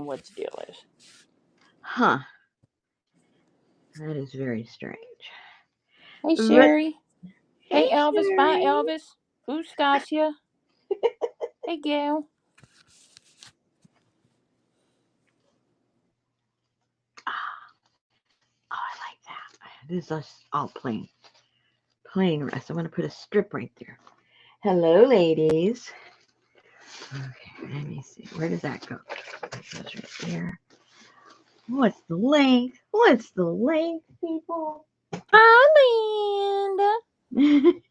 what the deal is. Huh. That is very strange. Hey, But, Sherry. hey, Hey, Elvis. Bye, Sherry. Elvis. Ooh, Stasia. Hey, Gail. Oh, I like that. This is all plain rest. I'm going to put a strip right there. Hello, ladies. Okay, let me see. Where does that go? It goes right there. What's the length? What's the length, people? Hi, Linda.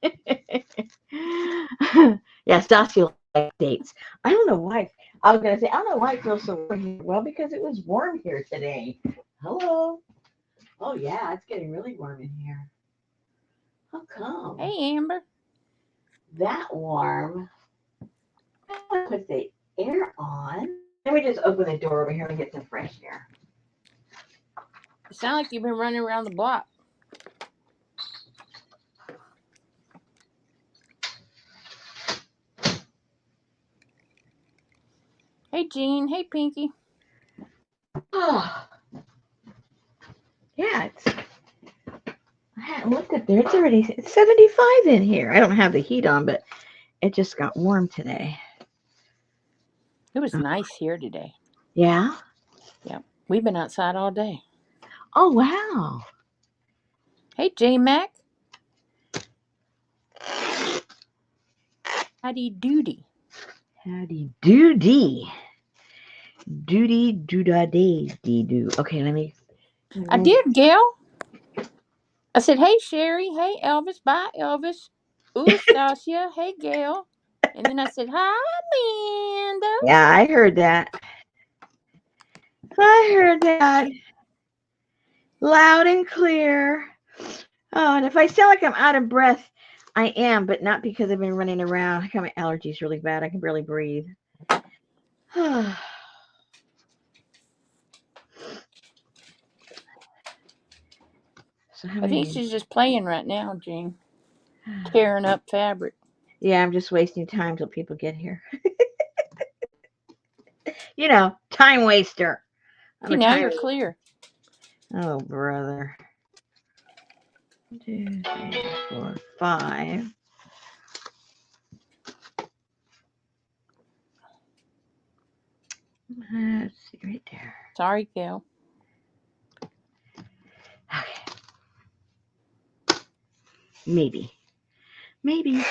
Yeah, Stassi likes dates. I don't know why. I was gonna say I don't know why it feels so warm here. Well, because it was warm here today. Hello. Oh yeah, it's getting really warm in here. How come? Hey, Amber. That warm? I want to put the air on. Let me just open the door over here and get some fresh air. You sound like you've been running around the block. Hey, Jean. Hey, Pinky. Oh, yeah, I hadn't looked at there. It's 75 in here. I don't have the heat on, but it just got warm today. It was Oh, nice here today. yeah. Yep. We've been outside all day. Oh wow. Hey, J Mac. Howdy doody. Howdy doody. Doody doodah day dee doo. Okay, let me. I did, Gail. I said, hey, Sherry. Hey, Elvis. Bye, Elvis. Ooh, Stasia. Hey, Gail. And then I said, hi, Linda. Yeah, I heard that. I heard that loud and clear. Oh, and if I sound like I'm out of breath, I am, but not because I've been running around. I got my allergies really bad. I can barely breathe. So how I think many? she's just playing right now, Jean. Tearing up fabric. Yeah, I'm just wasting time till people get here. Time waster. I'm See, a now time you're waster. clear. Oh, brother. 2, 3, 4, 5. Let's see right there. Sorry, Gail. Okay, maybe. Maybe.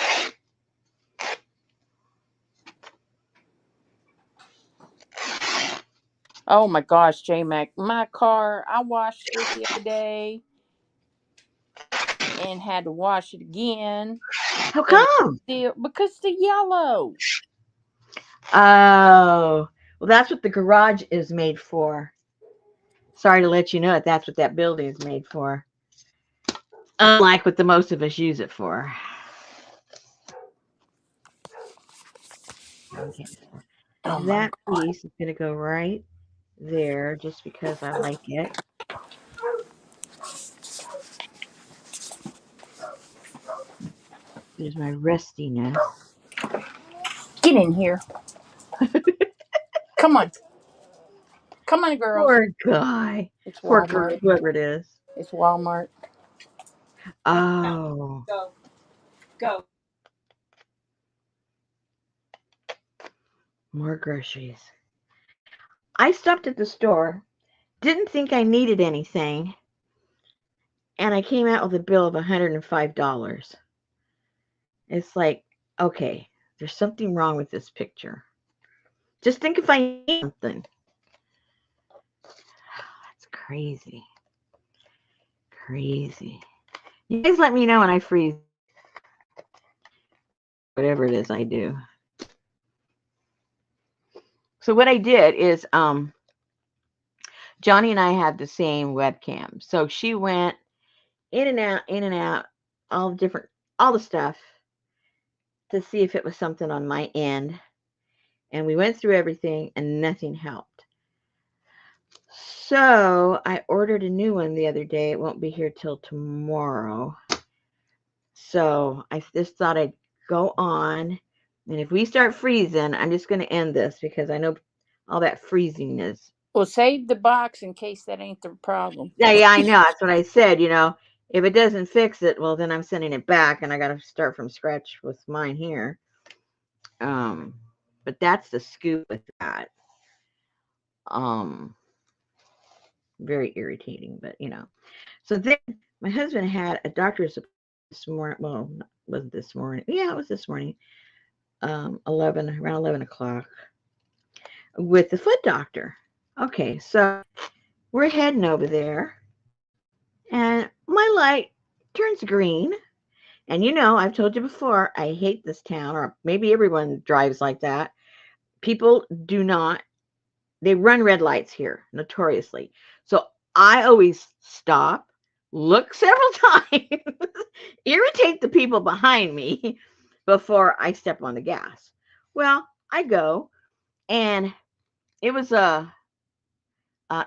Oh my gosh, J Mac. My car, I washed it the other day and had to wash it again. How And it's come? still because the yellow. Oh, well, that's what the garage is made for. Sorry to let you know that that's what that building is made for. Unlike what the most of us use it for. Okay. Oh my That god. piece is going to go right there just because I like it. There's my restiness. Get in here. Come on. Come on, girls. Poor guy. It's Poor girl, Walmart. whoever it is. It's Walmart. Oh, Go. Go. more groceries. I stopped at the store, didn't think I needed anything, and I came out with a bill of $105. It's like, okay, there's something wrong with this picture. Just think if I need something. That's crazy. Crazy. You guys let me know when I freeze. Whatever it is I do. So what I did is Johnny and I had the same webcam. So she went in and out, all the stuff to see if it was something on my end. And we went through everything and nothing helped. So I ordered a new one the other day. It won't be here till tomorrow. So I just thought I'd go on. And if we start freezing, I'm just going to end this because I know all that freeziness. Well, save the box in case that ain't the problem. Yeah, I know. That's what I said. If it doesn't fix it, well, then I'm sending it back, and I got to start from scratch with mine here. Um, but that's the scoop with that. Um, very irritating, but So then my husband had a doctor's appointment this morning. Well, wasn't this morning? Yeah, it was this morning. 11 o'clock with the foot doctor. Okay, so we're heading over there, and my light turns green. And I've told you before, I hate this town, or maybe everyone drives like that. People do not, they run red lights here, notoriously. So I always stop, look several times, irritate the people behind me before I step on the gas. Well, I go, and it was a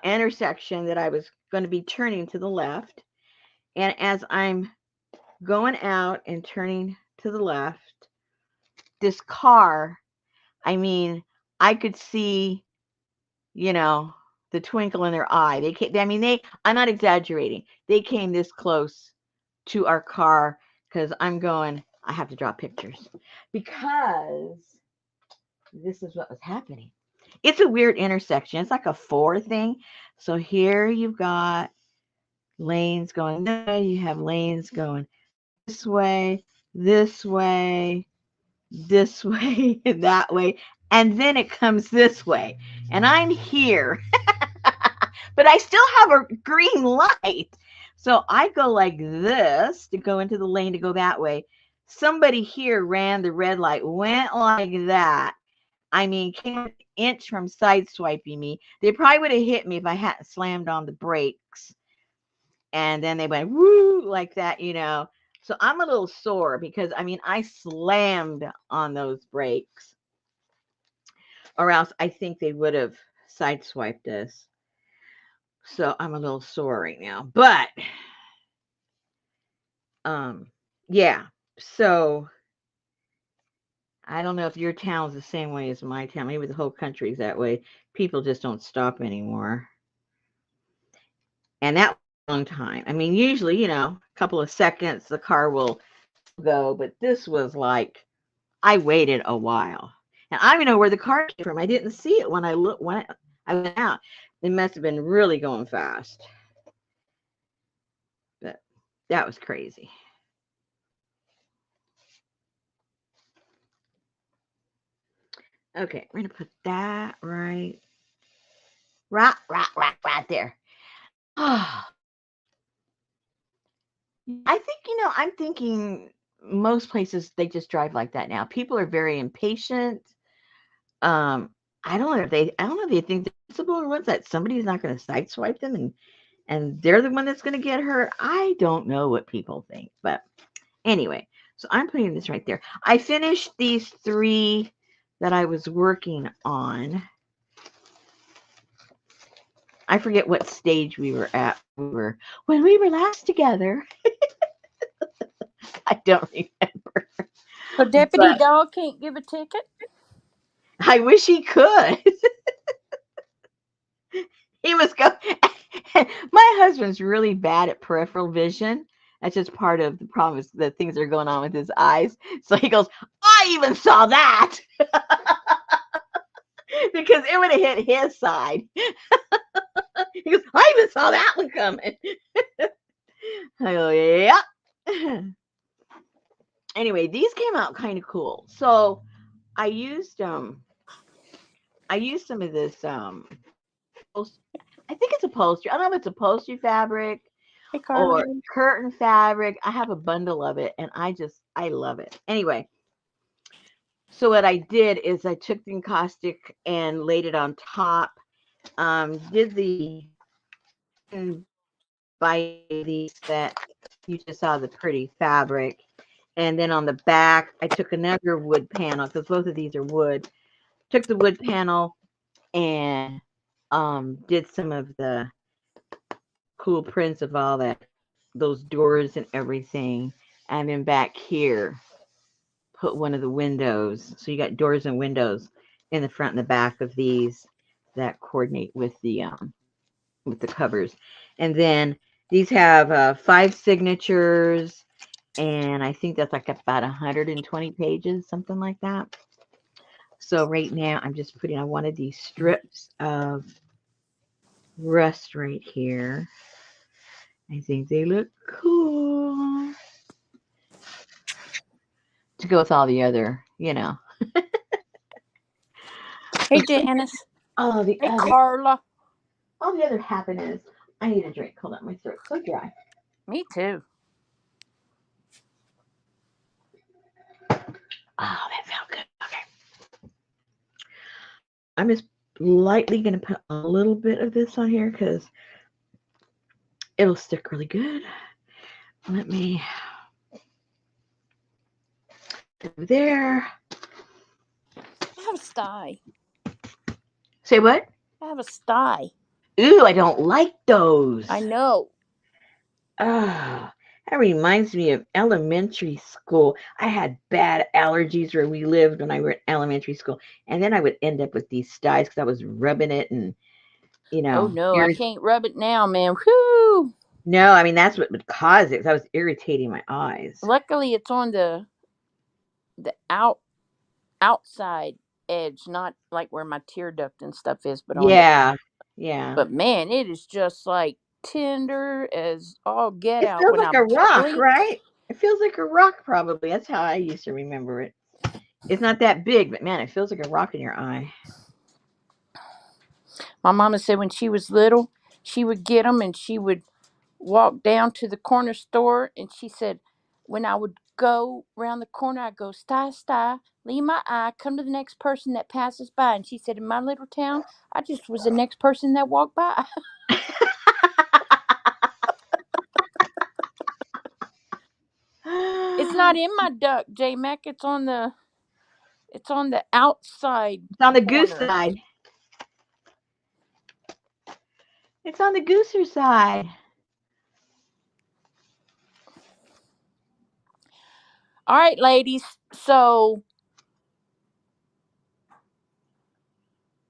intersection that I was going to be turning to the left. And as I'm going out and turning to the left, this car, I mean, I could see, the twinkle in their eye. They came, I mean, I'm not exaggerating. They came this close to our car because I'm going, I have to draw pictures because this is what was happening. It's a weird intersection. It's like a 4 thing. So here you've got lanes going this way. You have lanes going this way, this way, this way, that way, and then it comes this way. And I'm here, but I still have a green light. So I go like this to go into the lane to go that way. Somebody here ran the red light, went like that. I mean, came an inch from sideswiping me. They probably would have hit me if I hadn't slammed on the brakes. And then they went woo like that. So I'm a little sore because I slammed on those brakes, or else I think they would have sideswiped us. So I'm a little sore right now. But yeah. So I don't know if your town's the same way as my town. Maybe the whole country's that way. People just don't stop anymore. And that was a long time. Usually, a couple of seconds the car will go, but this was like I waited a while. And I don't know where the car came from. I didn't see it when I went out. It must have been really going fast. But that was crazy. Okay, we're gonna put that right there. I think, I'm thinking most places they just drive like that now. People are very impatient. I don't know if they think they're possible or what, that somebody's not going to sideswipe them and they're the one that's going to get hurt. I don't know what people think, but anyway, so I'm putting this right there. I finished these 3 that I was working on. I forget what stage we were at. When we were last together. I don't remember. So Deputy But Dog can't give a ticket? I wish he could. He was going. My husband's really bad at peripheral vision. That's just part of the problem is the things that are going on with his eyes. So he goes, I even saw that because it would have hit his side. He goes, I even saw that one coming. I go, yeah. Anyway, these came out kind of cool. So I used some of this I think it's upholstery. I don't know if it's upholstery fabric Hey, or Carmen. curtain fabric. I have a bundle of it and I love it. Anyway, so what I did is I took the encaustic and laid it on top. Did the by these that you just saw the pretty fabric. And then on the back, I took another wood panel because both of these are wood. Took the wood panel and did some of the cool prints of all those doors and everything. And then back here, put one of the windows. So you got doors and windows in the front and the back of these. that coordinate with the covers. And then these have 5 signatures, and I think that's like about 120 pages, something like that. So right now I'm just putting on one of these strips of rust right here. I think they look cool to go with all the other, Hey, Janice. all the Hey, other, Carla. all the other happiness. I need a drink. Hold on, my throat's so dry. Me too. Oh, that felt good. Okay. I'm just lightly going to put a little bit of this on here because it'll stick really good. Let me over there. I have a sty. Say what? I have a sty. Ooh, I don't like those. I know. Oh, that reminds me of elementary school. I had bad allergies where we lived when I were in elementary school. And then I would end up with these styes because I was rubbing it and, Oh no, I irritating. can't rub it now, man. Whoo! No, I mean, that's what would cause it because I was irritating my eyes. Luckily, it's on the outside edge, not like where my tear duct and stuff is, but on the. Yeah, yeah. But man, it is just like tender as all get It out feels when like I a rock, blink. right? It feels like a rock, probably. That's how I used to remember it. It's not that big, but man, it feels like a rock in your eye. My mama said when she was little, she would get them and she would walk down to the corner store, and she said when I would go round the corner, I'd go sty sty, leave my eye, come to the next person that passes by. And she said in my little town, I just was the next person that walked by. It's not in my duct, J Mac. It's on the outside It's on the goose corner. side. It's on the gooser side. All right, ladies. So,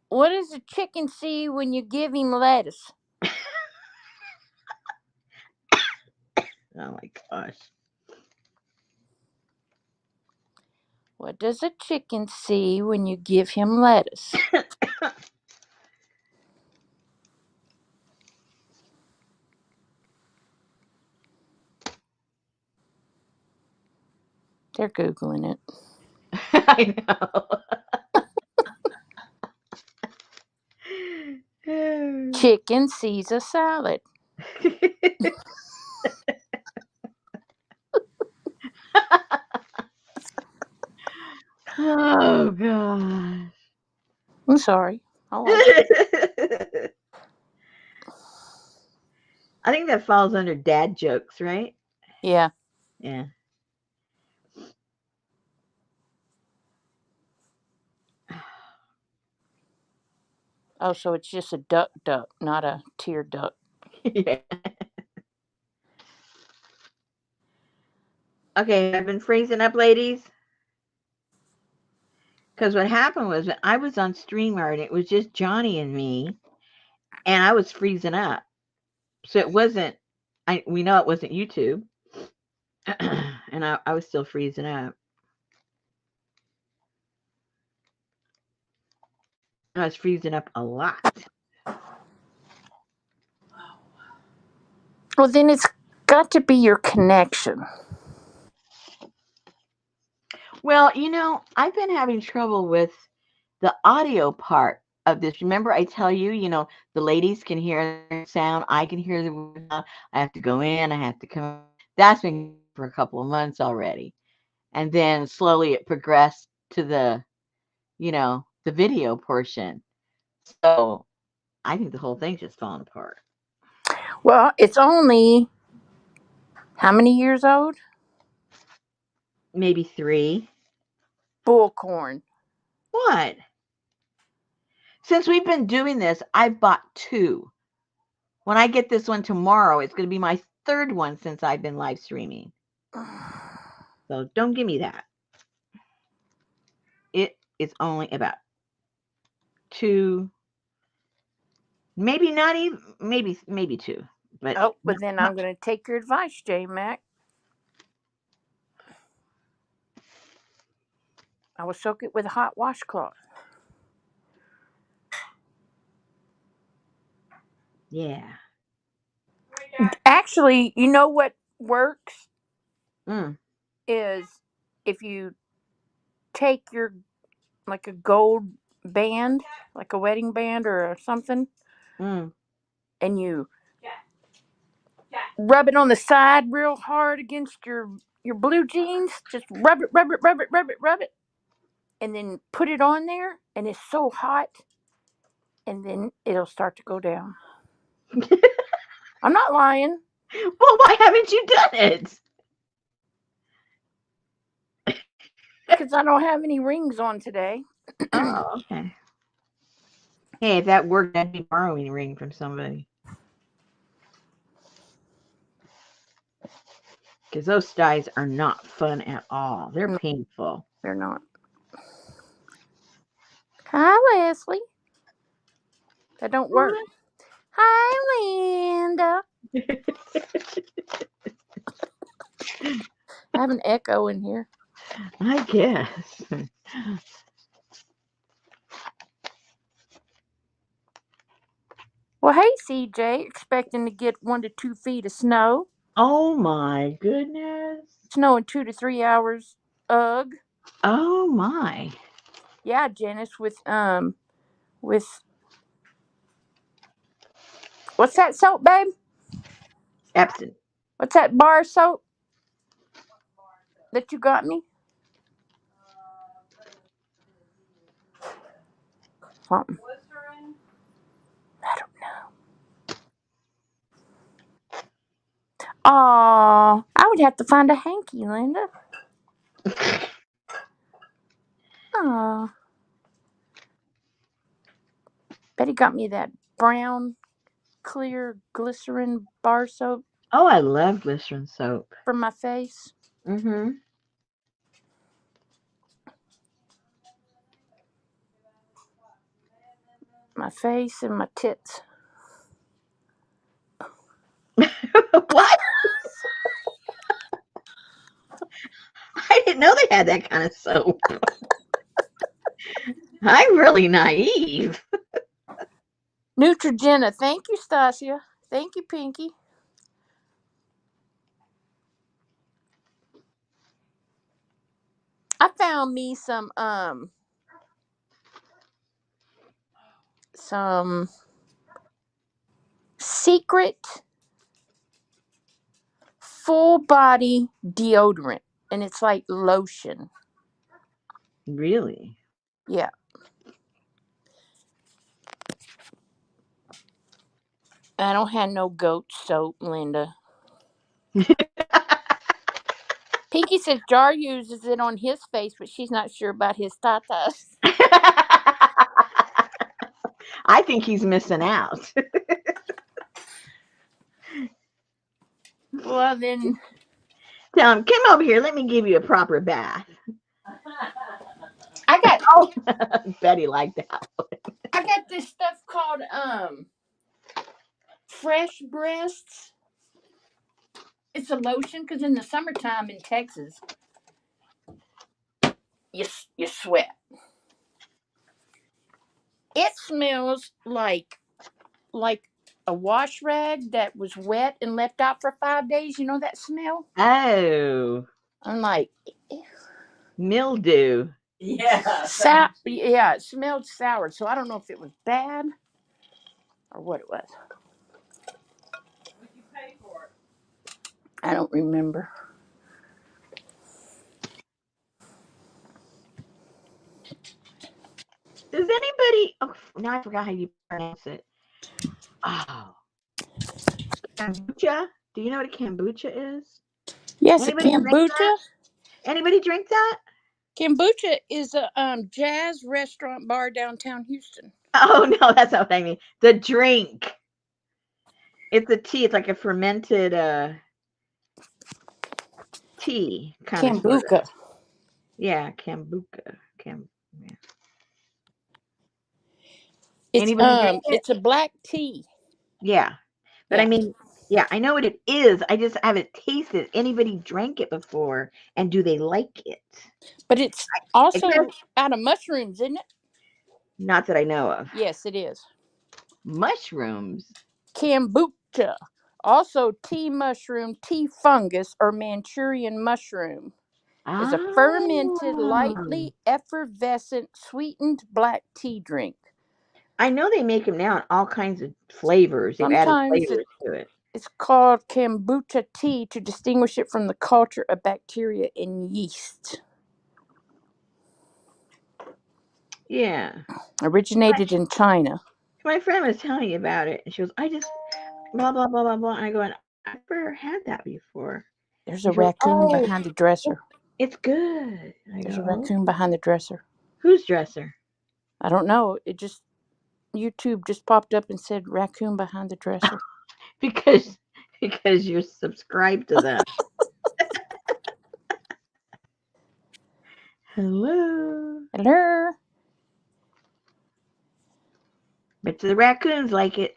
what does a chicken see when you give him lettuce? Oh my gosh. What does a chicken see when you give him lettuce? They're Googling it. I know. Chicken sees a salad. Oh gosh. I'm sorry. I like it. I think that falls under dad jokes, right? Yeah. Yeah. Oh, so it's just a duck, not a tear duct. Yeah. Okay, I've been freezing up, ladies. Because what happened was I was on StreamYard, it was just Johnny and me, and I was freezing up. So it wasn't, we know it wasn't YouTube, and I was still freezing up. I was freezing up a lot. Well, then it's got to be your connection. Well, I've been having trouble with the audio part of this. Remember, I tell you, the ladies can hear the sound, I can hear the sound. I have to go in, I have to come. That's been for a couple of months already. And then slowly it progressed to the video portion. So I think the whole thing's just falling apart. Well, it's only how many years old? Maybe 3. Bullcorn. What? Since we've been doing this, I've bought 2. When I get this one tomorrow, it's going to be my 3rd one since I've been live streaming. So don't give me that. It is only about 2 Maybe not even. Maybe two, but Oh, not, but then not. I'm going to take your advice, J Mac. I will soak it with a hot washcloth. Yeah. Actually, you know what works Mm. is if you take your like a gold band, like a wedding band or something, Mm. and you rub it on the side real hard against your blue jeans. Just rub it, rub it, rub it, rub it, rub it, and then put it on there. And it's so hot, and then it'll start to go down. I'm not lying Well, why haven't you done it? because I don't have any rings on today. Oh, okay. Hey, if that worked, I'd be borrowing a ring from somebody. Because those styes are not fun at all. They're No, painful. they're not. Hi, Leslie. That don't work. Hi, Linda. I have an echo in here. I guess. Well, hey, CJ, expecting to get 1 to 2 feet of snow. Oh my goodness. Snow in 2 to 3 hours. Ugh. Oh my. Yeah, Janice, with what's that soap, babe? Epson. What's that bar soap that you got me? Something. I don't know. Oh, I would have to find a hanky, Linda. Oh, Betty got me that brown, clear glycerin bar soap Oh, I love glycerin soap. for my face, Mm-hmm. and my tits. What? I didn't know they had that kind of soap. I'm really naive. Neutrogena. Thank you, Stasia. Thank you, Pinky. I found me some secret full body deodorant, and it's like lotion. Really? Yeah, I don't have no goat soap, Linda. Pinky says Jar uses it on his face, but she's not sure about his tatas. I think he's missing out. Well, then Tell him, come over here. Let me give you a proper bath. I got Oh, Betty liked that. I got this stuff called Fresh Breasts. It's a lotion because in the summertime in Texas, you sweat. It smells like a wash rag that was wet and left out for 5 days. You know that smell? Oh, I'm like, mildew. yeah, it smelled sour. So I don't know if it was bad or what it was. I don't remember. Does anybody? Oh, now I forgot how you pronounce it. Oh, kombucha. Do you know what a kombucha is? Yes, a Anybody drink that? kombucha. Anybody drink that? Kombucha is a jazz restaurant bar downtown Houston. Oh no, that's not what I mean. The drink. It's a tea. It's like a fermented tea, kind of sort Kombucha. of. Yeah, kombucha. Yeah. Anybody drink it? it's a black tea. Yeah. But I Yeah, mean, yeah, I know what it is. I just haven't tasted it. Anybody drank it before, and do they like it? but it's It says, also out of mushrooms, isn't it? not that I know of. Yes, it is. Mushrooms. Kombucha. Also, tea mushroom, tea fungus, or Manchurian mushroom is a fermented, Oh. lightly effervescent, sweetened black tea drink. I know they make them now in all kinds of flavors. They've added Sometimes flavors to it. it's called kombucha tea to distinguish it from the culture of bacteria and yeast. Yeah. Originated in China. My friend was telling me about it, and she goes, I just blah, blah, blah, blah, blah. And I go, I've never had that before. There's And a she goes, raccoon oh, behind the dresser. it's good. And I There's a go, oh, raccoon behind the dresser. whose dresser? I don't know. It just YouTube just popped up and said raccoon behind the dresser. because because you're subscribed to them. Hello. Hello. But the raccoons like it.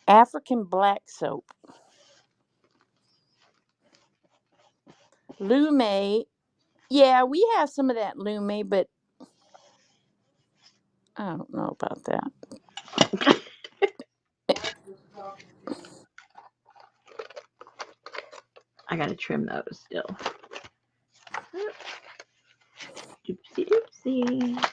African black soap. Lume. Yeah, we have some of that Lume, but I don't know about that. I gotta trim those still. Doopsie doopsie.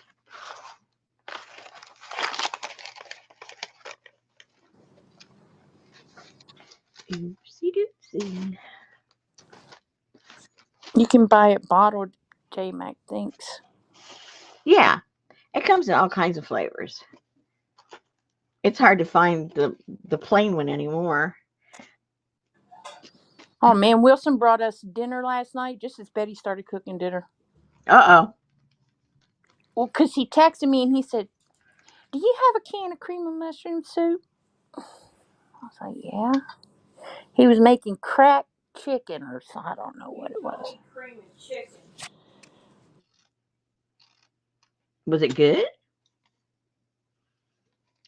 Doopsie doopsie. You can buy it bottled, J Mac thinks. Yeah, it comes in all kinds of flavors. It's hard to find the plain one anymore. Oh man, Wilson brought us dinner last night just as Betty started cooking dinner. Uh Well, because he texted me and he said, "Do you have a can of cream of mushroom soup?" I was like, "Yeah." He was making cracked chicken or something. I don't know what it was. Was it good?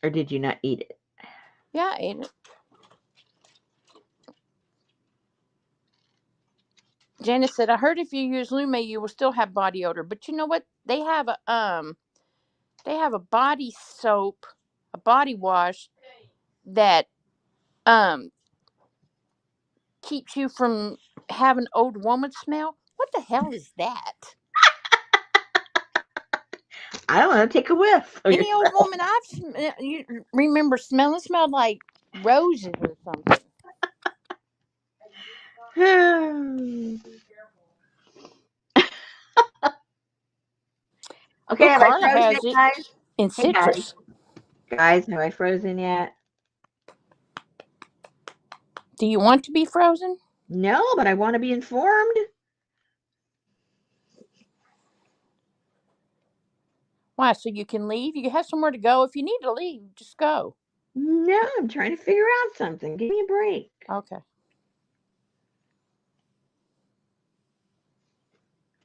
Or did you not eat it? Yeah, I ate it. Janice said, "I heard if you use Lume, you will still have body odor. But you know what? They have a body soap, a body wash that um keeps you from having old woman smell. What the hell is that? I don't want to take a whiff of Any old yourself. woman you remember smelling smelled like roses or something." Okay, Oh, have I Carla frozen has it, it guys? in Hey, guys. citrus. Guys, have I frozen yet? Do you want to be frozen? No, but I want to be informed. Why? So you can leave? You have somewhere to go. If you need to leave, just go. No, I'm trying to figure out something. Give me a break. Okay.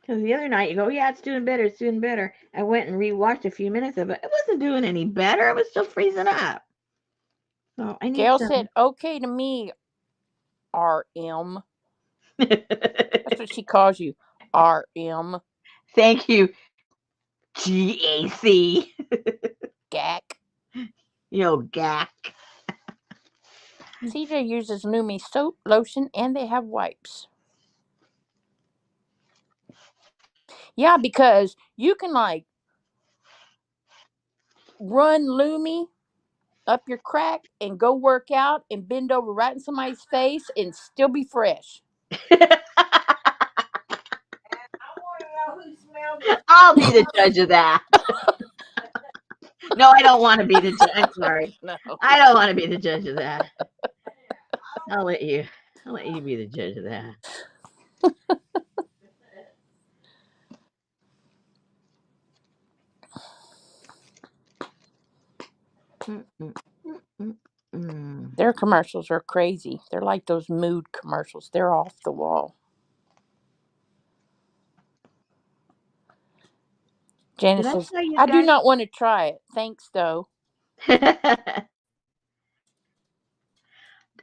Because the other night you go, yeah, it's doing better, it's doing better. I went and rewatched a few minutes of it. It wasn't doing any better. It was still freezing up. So I need Gail some. said, "Okay to me, RM." That's what she calls you, RM. Thank you, GAC. Gack. Yo, gack. CJ uses Lumi soap, lotion, and they have wipes. Yeah, because you can like run Lumi up your crack and go work out and bend over right in somebody's face and still be fresh. I'll be the judge of that. No, I don't want to be the judge. I'm sorry. No. I don't want to be the judge of that. I'll let you. I'll let you be the judge of that. Their commercials are crazy. They're like those mood commercials. They're off the wall. Janice Did I says, tell you I do guys? not want to try it. Thanks, though.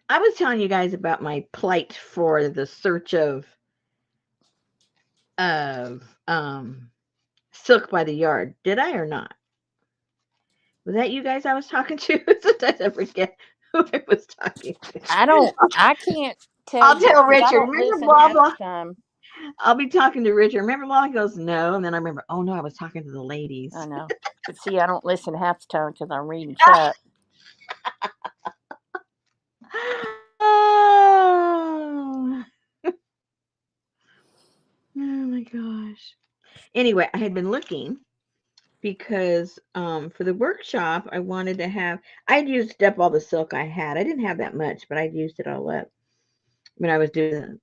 I was telling you guys about my plight for the search of silk by the yard. Did I or not? Was that you guys I was talking to? Sometimes I forget who I was talking to. I can't tell I'll you tell because I Richard. don't Remember listen blah half the blah. time. I'll be talking to Richard. Remember blah? He goes no, and then I remember. Oh no, I was talking to the ladies. I know. But see, I don't listen half the time because I'm reading chat. Oh, oh my gosh. Anyway, I had been looking because for the workshop I wanted to have I'd used up all the silk I had. I didn't have that much, but I'd used it all up when I was doing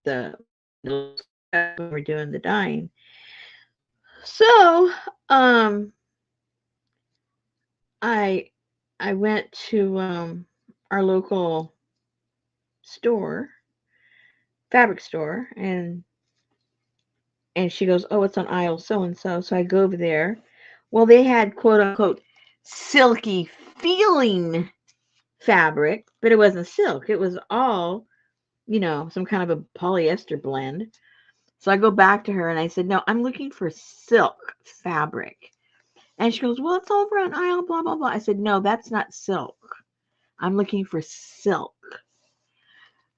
the when we were doing the dyeing. So I I went to our local store, fabric store, and she goes, "Oh, it's on aisle so and so." So I go over there. Well, they had quote unquote silky feeling fabric, but it wasn't silk. It was all, some kind of a polyester blend. So I go back to her and I said, "No, I'm looking for silk fabric." And she goes, "Well, it's over on aisle blah blah blah." I said, "No, that's not silk. I'm looking for silk."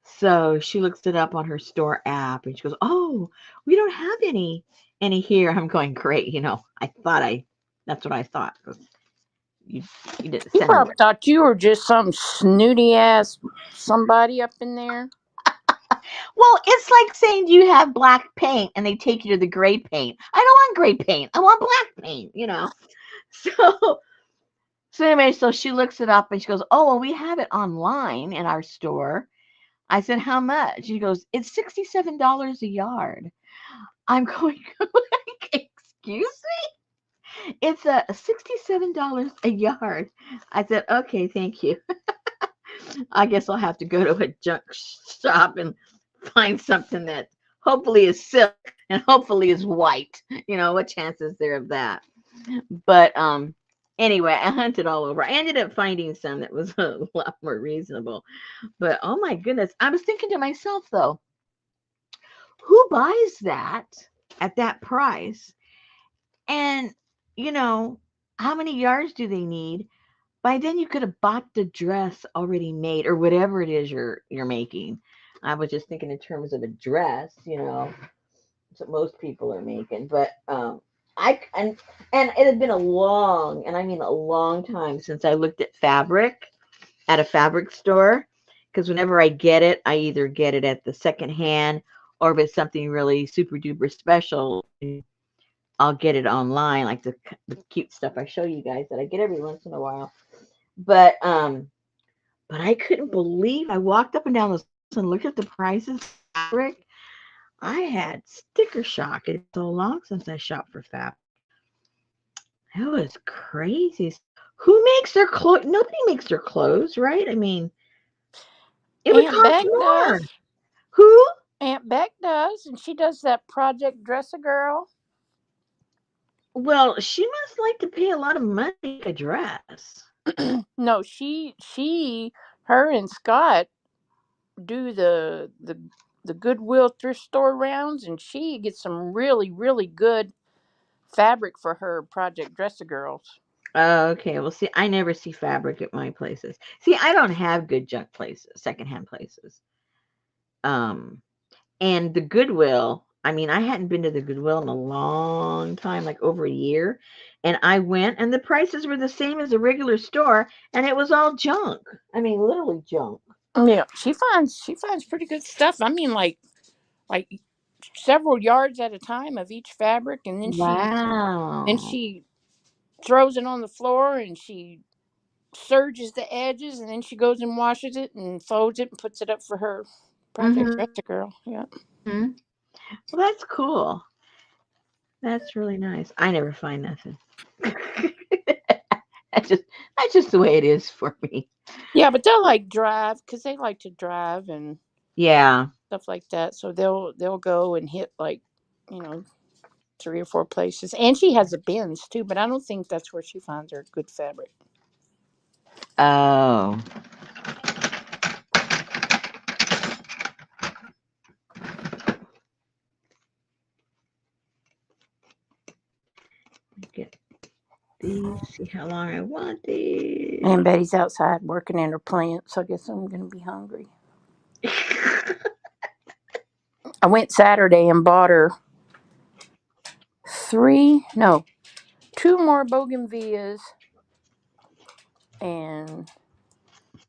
So she looks it up on her store app and she goes, "Oh, we don't have any here." I'm going, "Great, that's what I thought. You, you didn't You send me probably that." thought you were just some snooty ass somebody up in there. Well, it's like saying, "Do you have black paint?" And they take you to the gray paint. I don't want gray paint. I want black paint. So so anyway, so she looks it up and she goes, "Oh, well, we have it online in our store." I said, "How much?" She goes, "It's $67 a yard." I'm going, like, excuse me? It's a $67 a yard. I said, "Okay, thank you." I guess I'll have to go to a junk shop and find something that hopefully is silk and hopefully is white. What chance is there of that? But anyway, I hunted all over. I ended up finding some that was a lot more reasonable. But oh my goodness, I was thinking to myself though, who buys that at that price? And you know, how many yards do they need? By then you could have bought the dress already made or whatever it is you're making. I was just thinking in terms of a dress, that's what most people are making. But I and it had been a long, and I mean a long time since I looked at fabric at a fabric store, because whenever I get it, I either get it at the second hand, or if it's something really super duper special, I'll get it online, like the cute stuff I show you guys that I get every once in a while. But I couldn't believe I walked up and down the stairs and looked at the prices of fabric. I had sticker shock. It's so long since I shopped for fabric. It was crazy. Who makes their clothes? Nobody makes their clothes, right? I mean, it would Aunt cost Beck more. does. Who? Aunt Beck does, and she does that Project Dress a Girl. Well, she must like to pay a lot of money to make a dress. No, her and Scott do the Goodwill thrift store rounds, and she gets some really really good fabric for her Project Dress a Girls. Oh, okay. Well, see, I never see fabric at my places. See, I don't have good junk places, secondhand places. Um, and the Goodwill, I mean, I hadn't been to the Goodwill in a long time, like over a year. And I went, and the prices were the same as a regular store, and it was all junk. I mean, literally junk. Yeah, she finds pretty good stuff. I mean, like several yards at a time of each fabric, and then Wow. she throws it on the floor and she serges the edges, and then she goes and washes it and folds it and puts it up for her Project Mm-hmm. Dress a Girl. Yeah. Well, that's cool. That's really nice. I never find nothing. That's just the way it is for me. Yeah, but they'll like drive because they like to drive and Yeah. stuff like that. So they'll go and hit like, you know, 3 or 4 places. And she has a bins too, but I don't think that's where she finds her good fabric. Oh. Get these. See how long I want these. And Betty's outside working in her plant, so I guess I'm going to be hungry. I went Saturday and bought her 2 more bougainvilleas and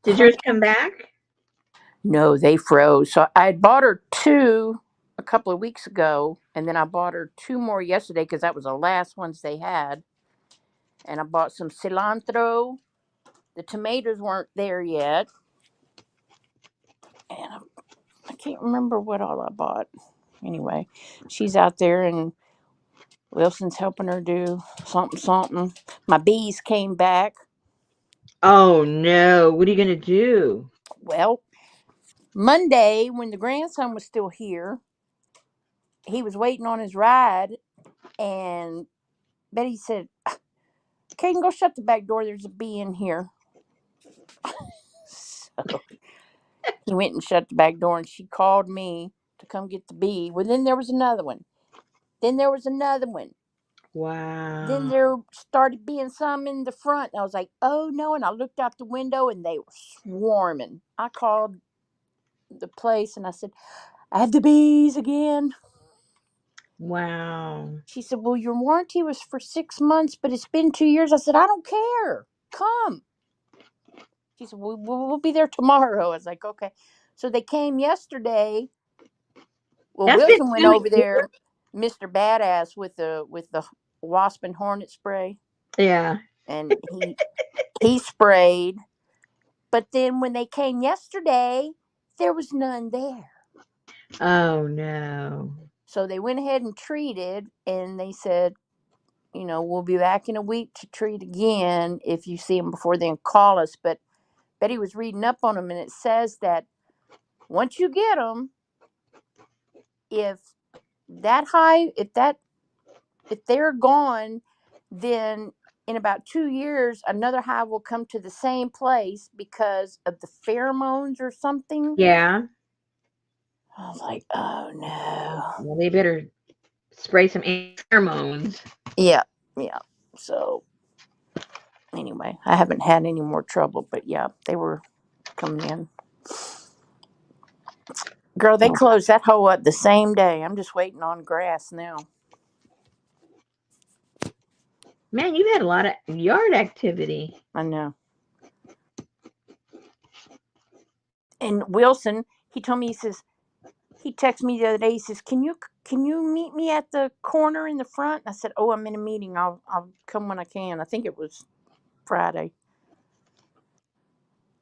Did yours come back? no, they froze. So I had bought her 2 a couple of weeks ago, and then I bought her 2 more yesterday because that was the last ones they had. And I bought some cilantro. The tomatoes weren't there yet, and I can't remember what all I bought. Anyway, she's out there, and Wilson's helping her do something, something. My bees came back. Oh no. What are you gonna do? Well, Monday, when the grandson was still here, he was waiting on his ride, and Betty said, Caden, go shut the back door. There's a bee in here. So he went and shut the back door, and she called me to come get the bee. Well, then there was another one. Then there was another one. Then Wow. there started being some in the front. And I was like, oh no. And I looked out the window and they were swarming. I called the place and I said, I have the bees again. Wow. She said, well, your warranty was for 6 months, but it's been 2 years. I said, I don't care. Come. She said, we'll be there tomorrow. I was like, okay. So they came yesterday. Well, That's been Wilson went 2 over years. there, Mr. Badass, with the wasp and hornet spray, Yeah. and he sprayed. But then when they came yesterday, there was none there. Oh no. So they went ahead and treated, and they said, we'll be back in a week to treat again. If you see them before then, call us. But Betty was reading up on them, and it says that once you get them, if that high, if they're gone, then in about 2 years, another hive will come to the same place because of the pheromones or something. Yeah. I was like, oh no. Well, they better spray some pheromones. Yeah, yeah. So anyway, I haven't had any more trouble, but yeah, they were coming in. Girl, they Oh closed that hole up the same day. I'm just waiting on grass now. man, you've had a lot of yard activity. I know. And Wilson, he told me, he texted me the other day. He says, "Can you meet me at the corner in the front?" And I said, "Oh, I'm in a meeting. I'll come when I can." I think it was Friday.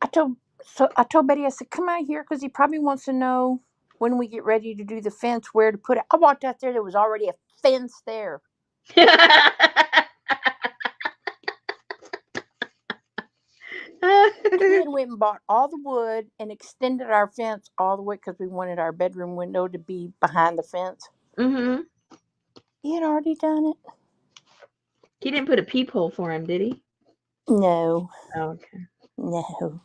I told Betty, I said, "Come out here," because he probably wants to know when we get ready to do the fence, where to put it. I walked out there. There was already a fence there. He had went and bought all the wood and extended our fence all the way because we wanted our bedroom window to be behind the fence. Mm-hmm. He had already done it. He didn't put a peephole for him, did he? No, Oh, okay. no.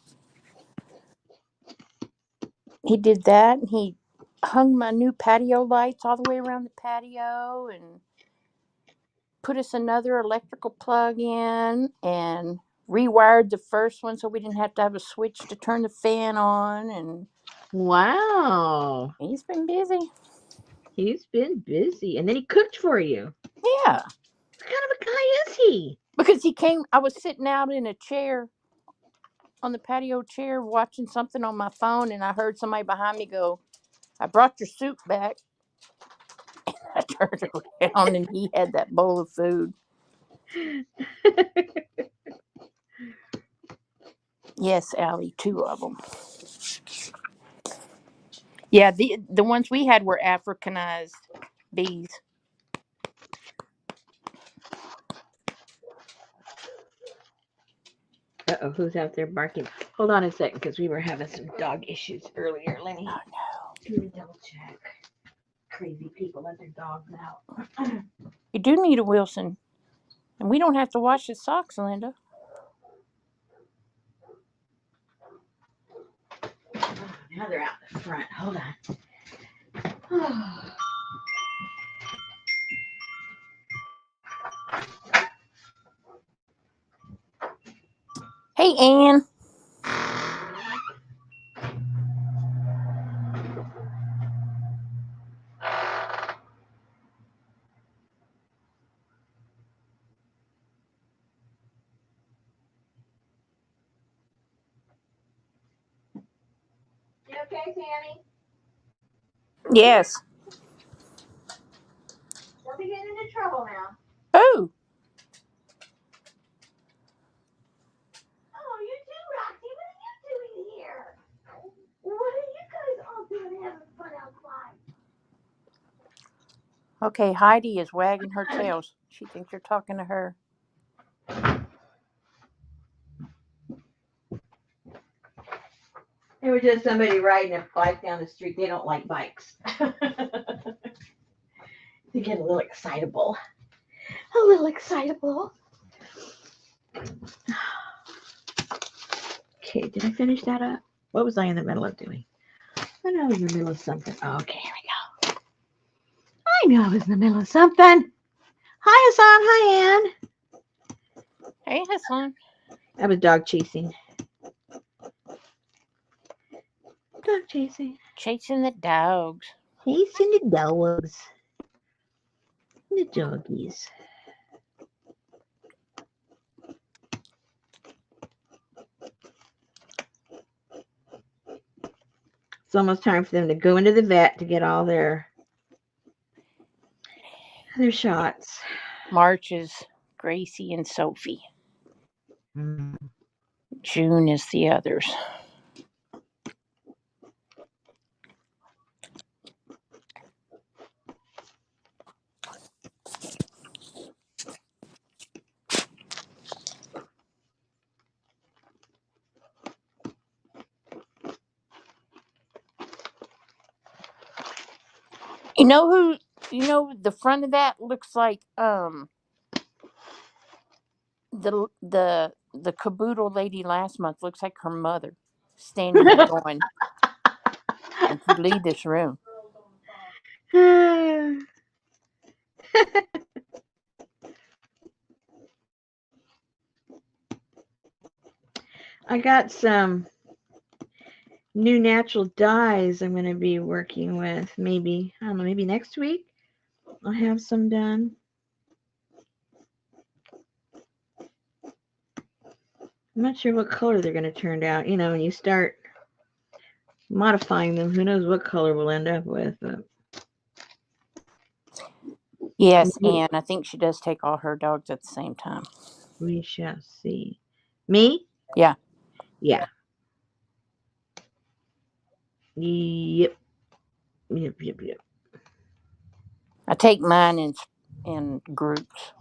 He did that, and he hung my new patio lights all the way around the patio and put us another electrical plug in and rewired the first one so we didn't have to have a switch to turn the fan on. And Wow. he's been busy. He's been busy. And then he cooked for you. Yeah. What kind of a guy is he? Because I was sitting out in a chair on the patio chair watching something on my phone, and I heard somebody behind me go, I brought your soup back. I turned around and he had that bowl of food. Yes, Allie, 2 of them. Yeah, the ones we had were Africanized bees. Uh-oh, who's out there barking? Hold on a second, because we were having some dog issues earlier. Let Oh me double check. Crazy people let their dogs out. You do need a Wilson. And we don't have to wash his socks, Linda. Now they're out the front. Hold on. Hey, Ann. You okay, Tammy? Yes. Don't be getting into trouble now. Oh, Oh, you too, Roxy. What are you doing here? What are you guys all doing having fun outside? okay. Heidi is wagging her tail. She thinks you're talking to her. It was just somebody riding a bike down the street. They don't like bikes. They get a little excitable. A little excitable. Okay, did I finish that up? What was I in the middle of doing? I know I was in the middle of something. Okay, here we go. I knew I was in the middle of something. Hi, Hassan. Hi, Ann. Hey, Hassan. I was dog chasing. Dog chasing. Chasing the dogs. Chasing the dogs. The doggies. It's almost time for them to go into the vet to get all their shots. March is Gracie and Sophie. Mm. June is the others. You know who? You know the front of that looks like the caboodle lady last month looks like her mother standing there going, "Don't you leave this room." I got some new natural dyes I'm going to be working with. Maybe, I don't know, maybe next week I'll have some done. I'm not sure what color they're going to turn out. You know, when you start modifying them, who knows what color we'll end up with. But Yes, and I think she does take all her dogs at the same time. we shall see. Me? Yeah. Yeah. Yep. Yep. I take mine in groups.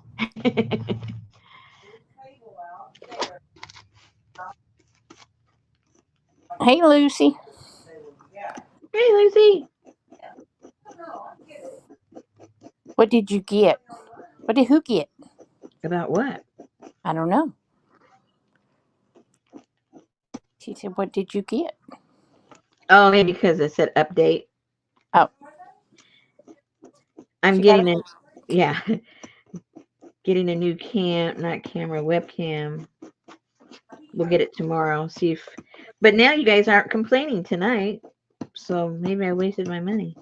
Hey, Lucy. Hey, Lucy. What did you get? What did who get? About what? I don't know. She said, "What did you get?" Oh, maybe because it said update. Oh, I'm she got getting a a, yeah, getting a new not camera, webcam. We'll get it tomorrow. See if, but now you guys aren't complaining tonight, so maybe I wasted my money.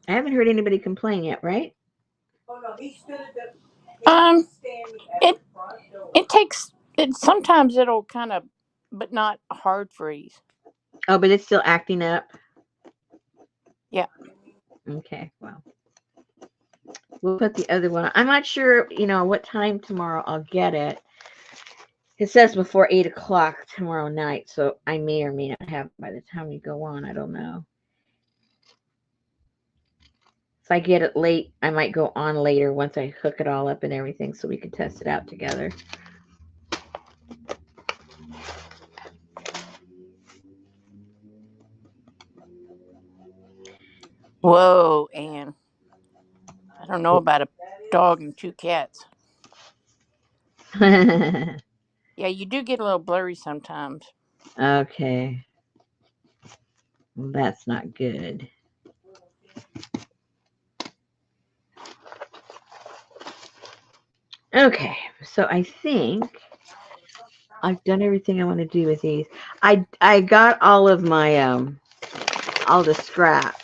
I haven't heard anybody complain yet, right? it it takes it sometimes it'll kind of, but not hard freeze. Oh, but it's still acting up. Yeah. Okay, well, we'll put the other one. I'm not sure, what time tomorrow I'll get it. It says before 8 o'clock tomorrow night, so I may or may not have it by the time we go on. I don't know. If I get it late, I might go on later once I hook it all up and everything so we can test it out together. Whoa, Anne. I don't know about a dog and two cats. Yeah, you do get a little blurry sometimes. Okay. Well, that's not good. Okay, so I think I've done everything I want to do with these. I got all of my all the scrap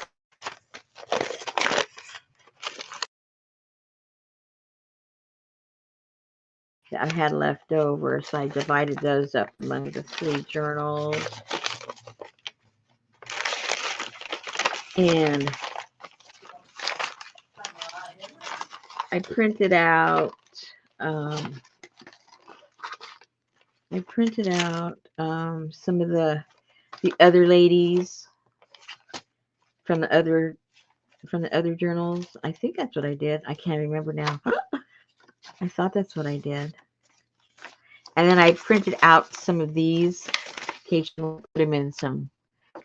that I had left over, so I divided those up among the 3 journals. And I printed out um, some of the other ladies from the other journals. I think that's what I did. I can't remember now. I thought that's what I did. And then I printed out some of these. Occasionally put them in some,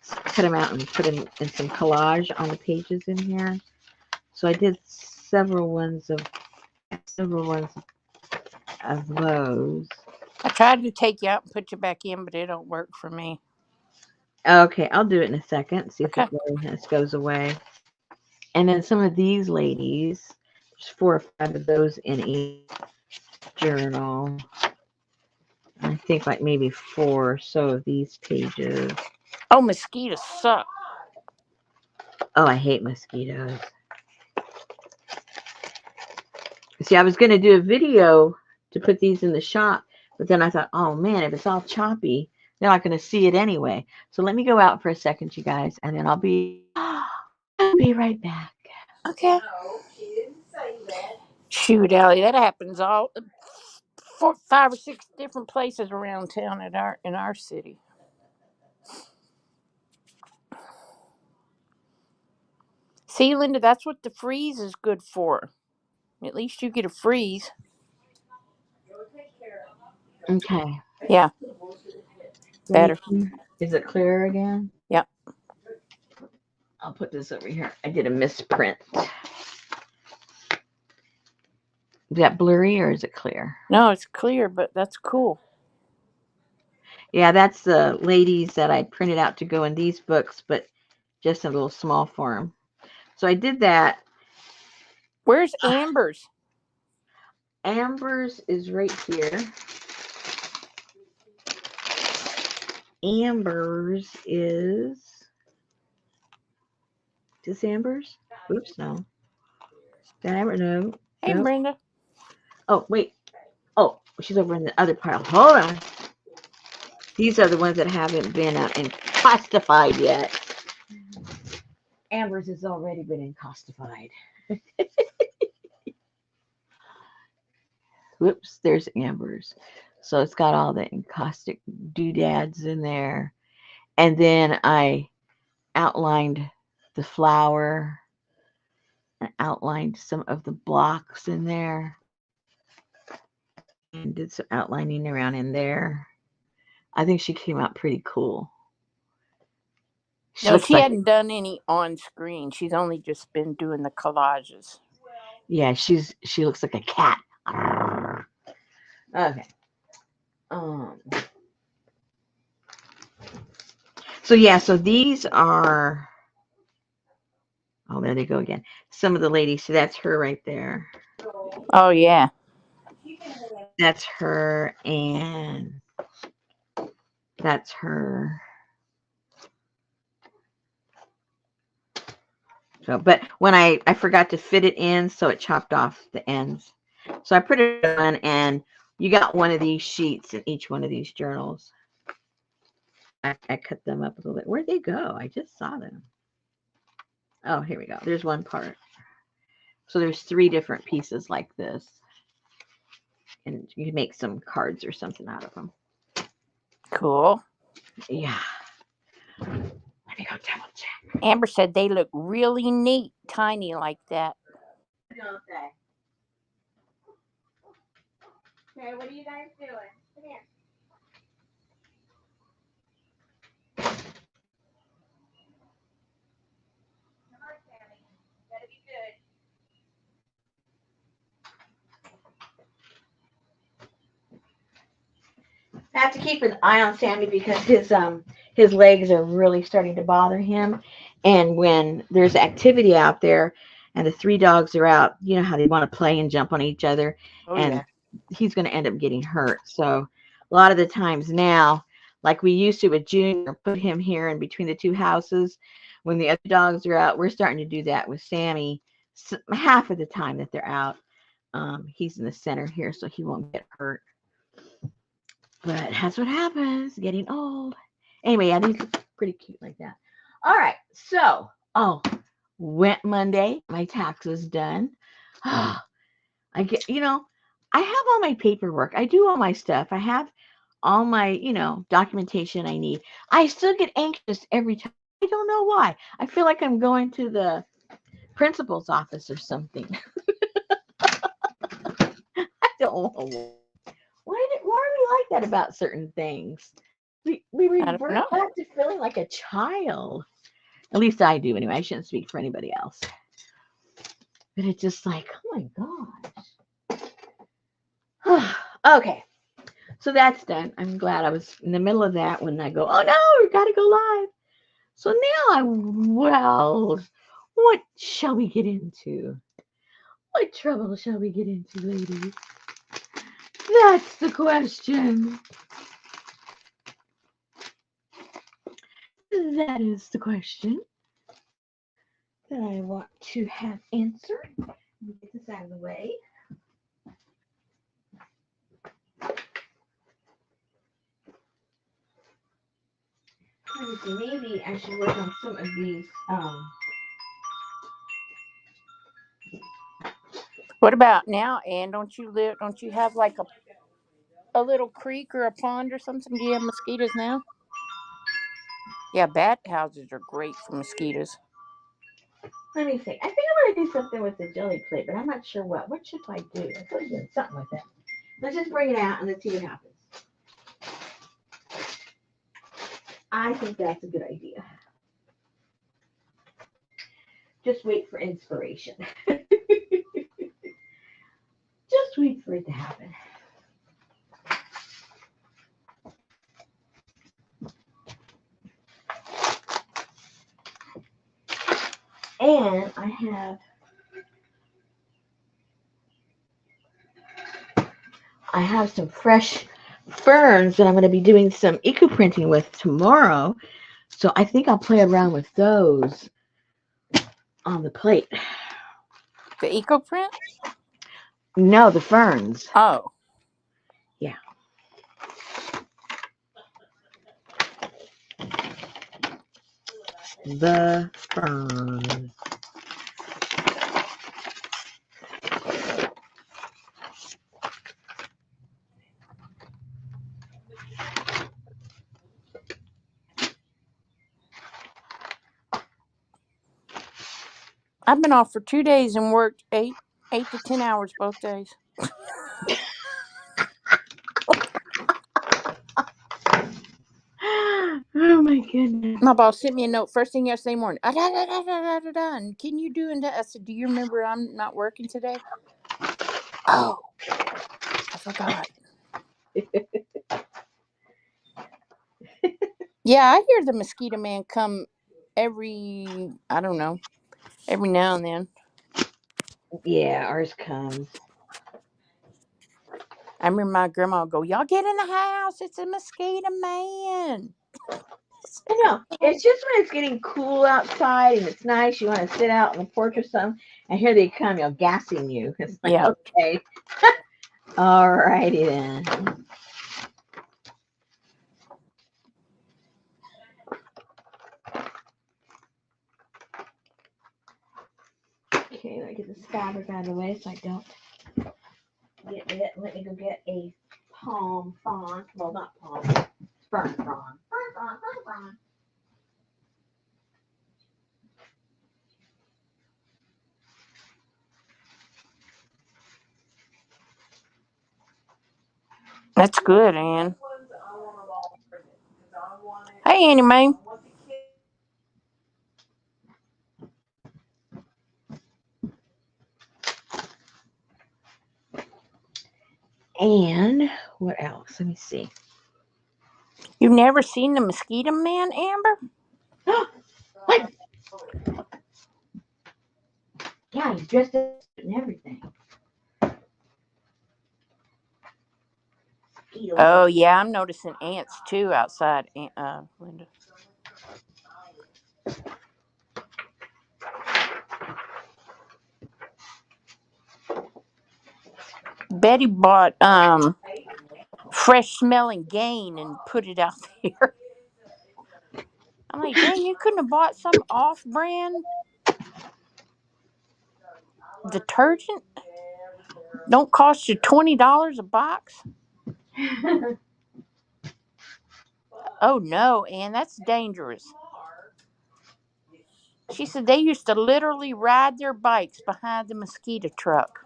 cut them out and put them in some collage on the pages in here. So I did several ones of those. I tried to take you out and put you back in, but it don't work for me. Okay, I'll do it in a second. See if Okay. the blurriness goes away. And then some of these ladies, there's 4 or 5 of those in each journal. I think like maybe 4 or so of these pages. Oh, mosquitoes suck. Oh, I hate mosquitoes. See, I was going to do a video to put these in the shop, but then I thought, oh man, if it's all choppy, they're not going to see it anyway. So let me go out for a second, you guys, and then I'll be right back. Okay. Shoot, Allie, that happens all 5 or 6 different places around town in our city. See, Linda, that's what the freeze is good for. At least you get a freeze. Okay. Yeah, better. Is it clearer again? Yep. I'll put this over here. I did a misprint. Is that blurry or is it clear? No, it's clear, but that's cool. Yeah, that's the ladies that I printed out to go in these books, but just in a little small form. So I did that. Where's Amber's? Amber's is right here. Amber's is this Amber's? Oops, no. Amber, no. Hey, No. Brenda. Oh, wait. Oh, she's over in the other pile. Hold on. These are the ones that haven't been enclassified yet. Amber's has already been enclassified. Whoops, there's Amber's. So it's got all the encaustic doodads in there. And then I outlined the flower and outlined some of the blocks in there and did some outlining around in there. I think she came out pretty cool. She No, looks she like, hadn't done any on screen. She's only just been doing the collages. yeah, she looks like a cat. Okay. So yeah, so these are, oh, there they go again. Some of the ladies. So that's her right there. Oh, yeah. That's her, and that's her. So, but when I forgot to fit it in, so it chopped off the ends. So I put it on, and you got one of these sheets in each one of these journals. I cut them up a little bit. Where'd they go? I just saw them. Oh, here we go. There's one part. So there's 3 different pieces like this. And you can make some cards or something out of them. Cool. Yeah. Let me go double check. Amber said they look really neat, tiny like that. Don't they? Okay, what are you guys doing? Come here. have to keep an eye on Sammy because his legs are really starting to bother him. And when there's activity out there and the three dogs are out, you know how they want to play and jump on each other, Oh and yeah. he's going to end up getting hurt. So a lot of the times now, like we used to with Junior, put him here in between the two houses. When the other dogs are out, we're starting to do that with Sammy half of the time that they're out. He's in the center here, so he won't get hurt. But that's what happens, getting old. Anyway, yeah, these look pretty cute like that. All right, so, went Monday, my taxes done. I get, I have all my paperwork. I do all my stuff. I have all my, documentation I need. I still get anxious every time. I don't know why. I feel like I'm going to the principal's office or something. I don't know why are we like that about certain things? We I don't revert know. back to feeling like a child. At least I do anyway. I shouldn't speak for anybody else. But it's just like, oh my gosh. Okay. So that's done. I'm glad I was in the middle of that when I go, oh no, we gotta go live. So now what shall we get into? What trouble shall we get into, ladies? That's the question. That is the question that I want to have answered. Let me get this out of the way. Let me see, maybe I should work on some of these. What about now, Ann? Don't you live? Don't you have like a little creek or a pond or something? Do you have mosquitoes now? Yeah, bat houses are great for mosquitoes. Let me see. I think I want to do something with the jelly plate, but I'm not sure what. What should I do? I thought I did something with it. Let's just bring it out and let's see what happens. I think that's a good idea. Just wait for inspiration. Just wait for it to happen. And I have some fresh ferns that I'm going to be doing some eco printing with tomorrow. So I think I'll play around with those on the plate. The eco print? No, the ferns. Oh, Yeah. The ferns. I've been off for 2 days and worked 8 to 10 hours both days. Oh my goodness. My boss sent me a note first thing yesterday morning. Da, da, da, da, da, da, da, and can you do that? I said, "Do you remember I'm not working today?" Oh, I forgot. Yeah, I hear the mosquito man come I don't know, every now and then. Yeah, ours comes. I remember my grandma would go, "Y'all get in the house. It's a mosquito man." It's I like, know. It's just when it's getting cool outside and it's nice, you want to sit out on the porch or something, and here they come, gassing you. It's like, yeah. okay, all righty then. Okay, let me get this fabric out of the way so I don't get it. Let me go get a palm frond. Well, not palm, fern frond. Fern frond, fern frond. That's good, Ann. Hey, Annie Mae. And what else? Let me see. You've never seen the mosquito man, Amber? What? Yeah, he's dressed up and everything. Oh yeah, I'm noticing ants too outside. Linda. Betty bought fresh smelling gain and put it out there. I'm like, dang, you couldn't have bought some off brand detergent? Don't cost you $20 a box? Oh no, Ann, that's dangerous. She said they used to literally ride their bikes behind the mosquito truck.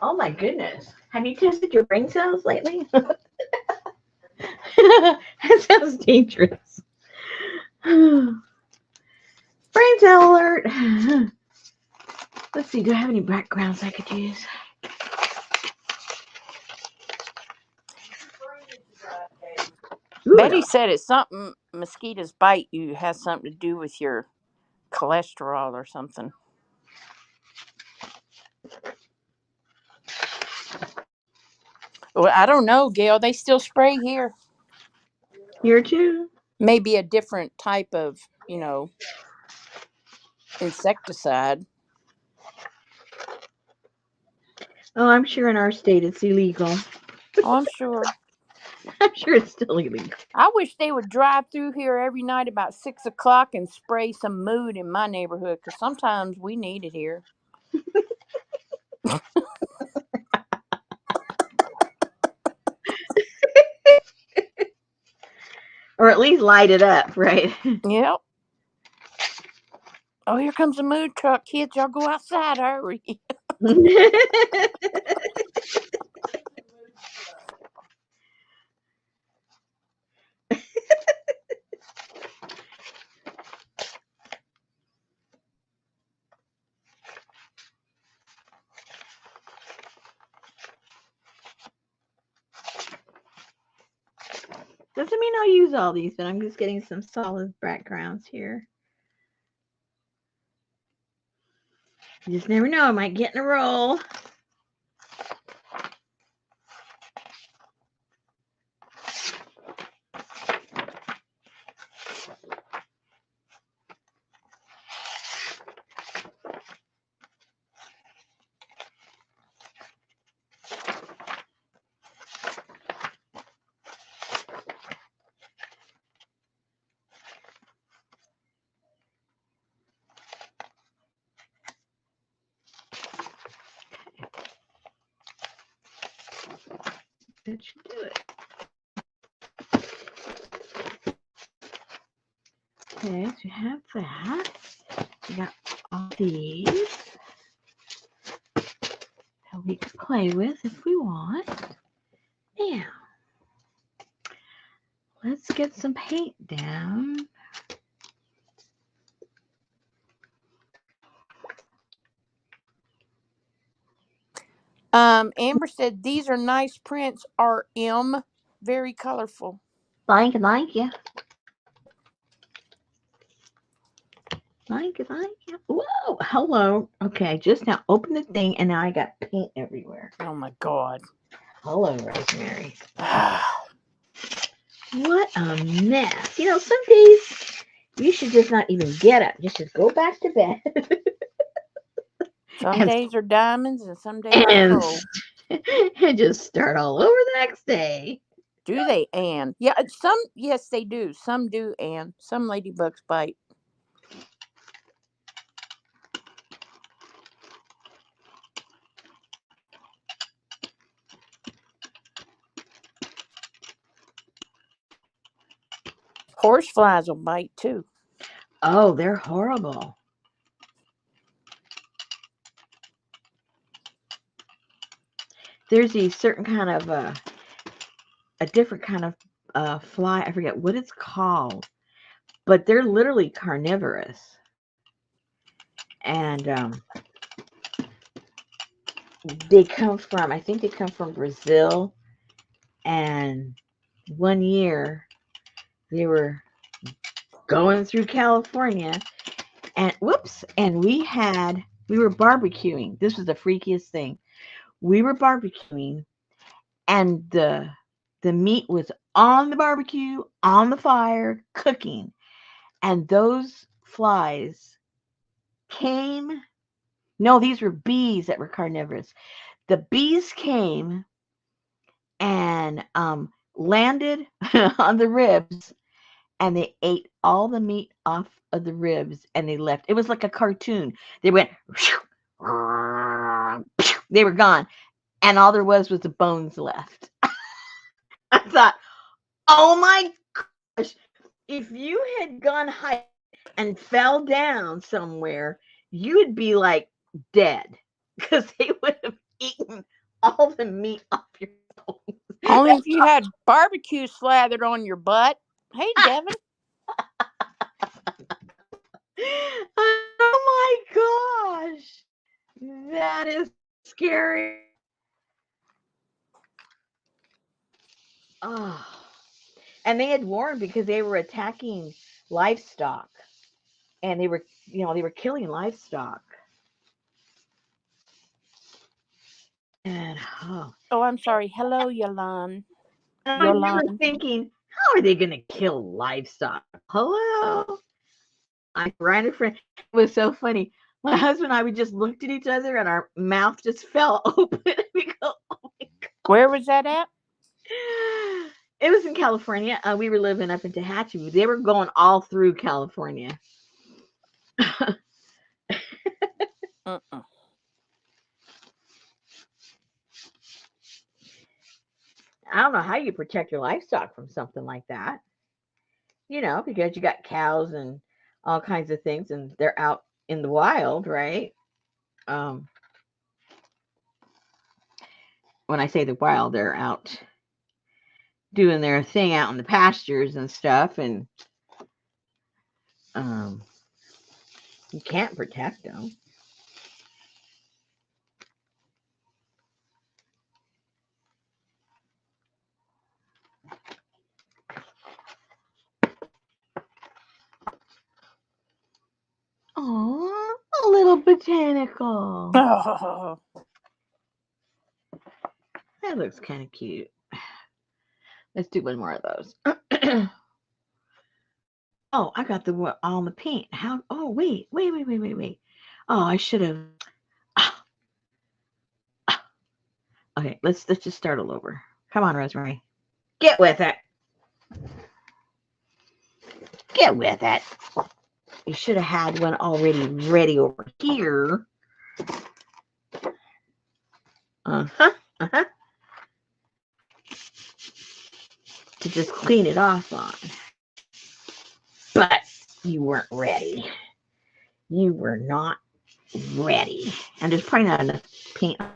Oh my goodness. Have you tested your brain cells lately? That sounds dangerous. Brain cell alert. Let's see, do I have any backgrounds I could use? Ooh, Betty no. said it's something mosquitoes bite you has something to do with your cholesterol or something. Well, I don't know, Gail. They still spray here. Here too. Maybe a different type of, insecticide. Oh, I'm sure in our state it's illegal. Oh, I'm sure. I'm sure it's still illegal. I wish they would drive through here every night about 6 o'clock and spray some mood in my neighborhood because sometimes we need it here. Or at least light it up, right? Yep. Oh, here comes a mood truck. Kids, y'all go outside. Hurry. Doesn't mean I'll use all these, but I'm just getting some solid backgrounds here. You just never know. I might get in a roll. That should do it. Okay, so we have that. We got all these that we can play with if we want. Now, let's get some paint down. Amber said these are nice prints. RM, very colorful. Thank you, thank you. Thank you, thank you. Whoa, hello. Okay, just now open the thing and now I got paint everywhere. Oh my God. Hello, Rosemary. What a mess. You know, some days you should just not even get up. You should go back to bed. Some and, days are diamonds and some days are and, coal. and just start all over the next day. Do they, Ann? Yeah, yes, they do. Some do, Ann. Some ladybugs bite. Horseflies will bite too. Oh, they're horrible. There's a certain kind of a different kind of fly. I forget what it's called, but they're literally carnivorous. And they come from, I think they come from Brazil. And one year, They were going through California, and whoops, and we were barbecuing. This was the freakiest thing. We were barbecuing, and the meat was on the barbecue, on the fire, cooking, and those flies came. No, these were bees that were carnivorous. The bees came and landed on the ribs, and they ate all the meat off of the ribs, and they left. It was like a cartoon. They went, they were gone, and all there was the bones left. I thought, oh my gosh, if you had gone hiking and fell down somewhere, you would be like dead because they would have eaten all the meat off your bones. Only if you had barbecue slathered on your butt. Hey, Devin. Oh my gosh, that is scary. Oh, and they had warned because they were attacking livestock, and they were killing livestock. And Oh, I'm sorry. Hello, Yolan. I remember Yolan. thinking, how are they going to kill livestock? Hello, I ran in front. It was so funny. My husband and I, we just looked at each other, and our mouth just fell open. We go, oh my god. Where was that at? It was in California. We were living up in Tehachapi. They were going all through California. Uh-uh. I don't know how you protect your livestock from something like that. Because you got cows and all kinds of things, and they're out in the wild, right? Um, when I say the wild, they're out doing their thing out in the pastures and stuff, and um, you can't protect them. Oh, a little botanical. Oh, That looks kind of cute. Let's do one more of those. Oh, I got the all the paint. How? Oh, wait. Oh, I should have. Okay, let's just start all over. Come on, Rosemary. Get with it. Get with it. You should have had one already ready over here. Uh-huh. Uh-huh. To just clean it off on. But you weren't ready. You were not ready. And there's probably not enough paint. I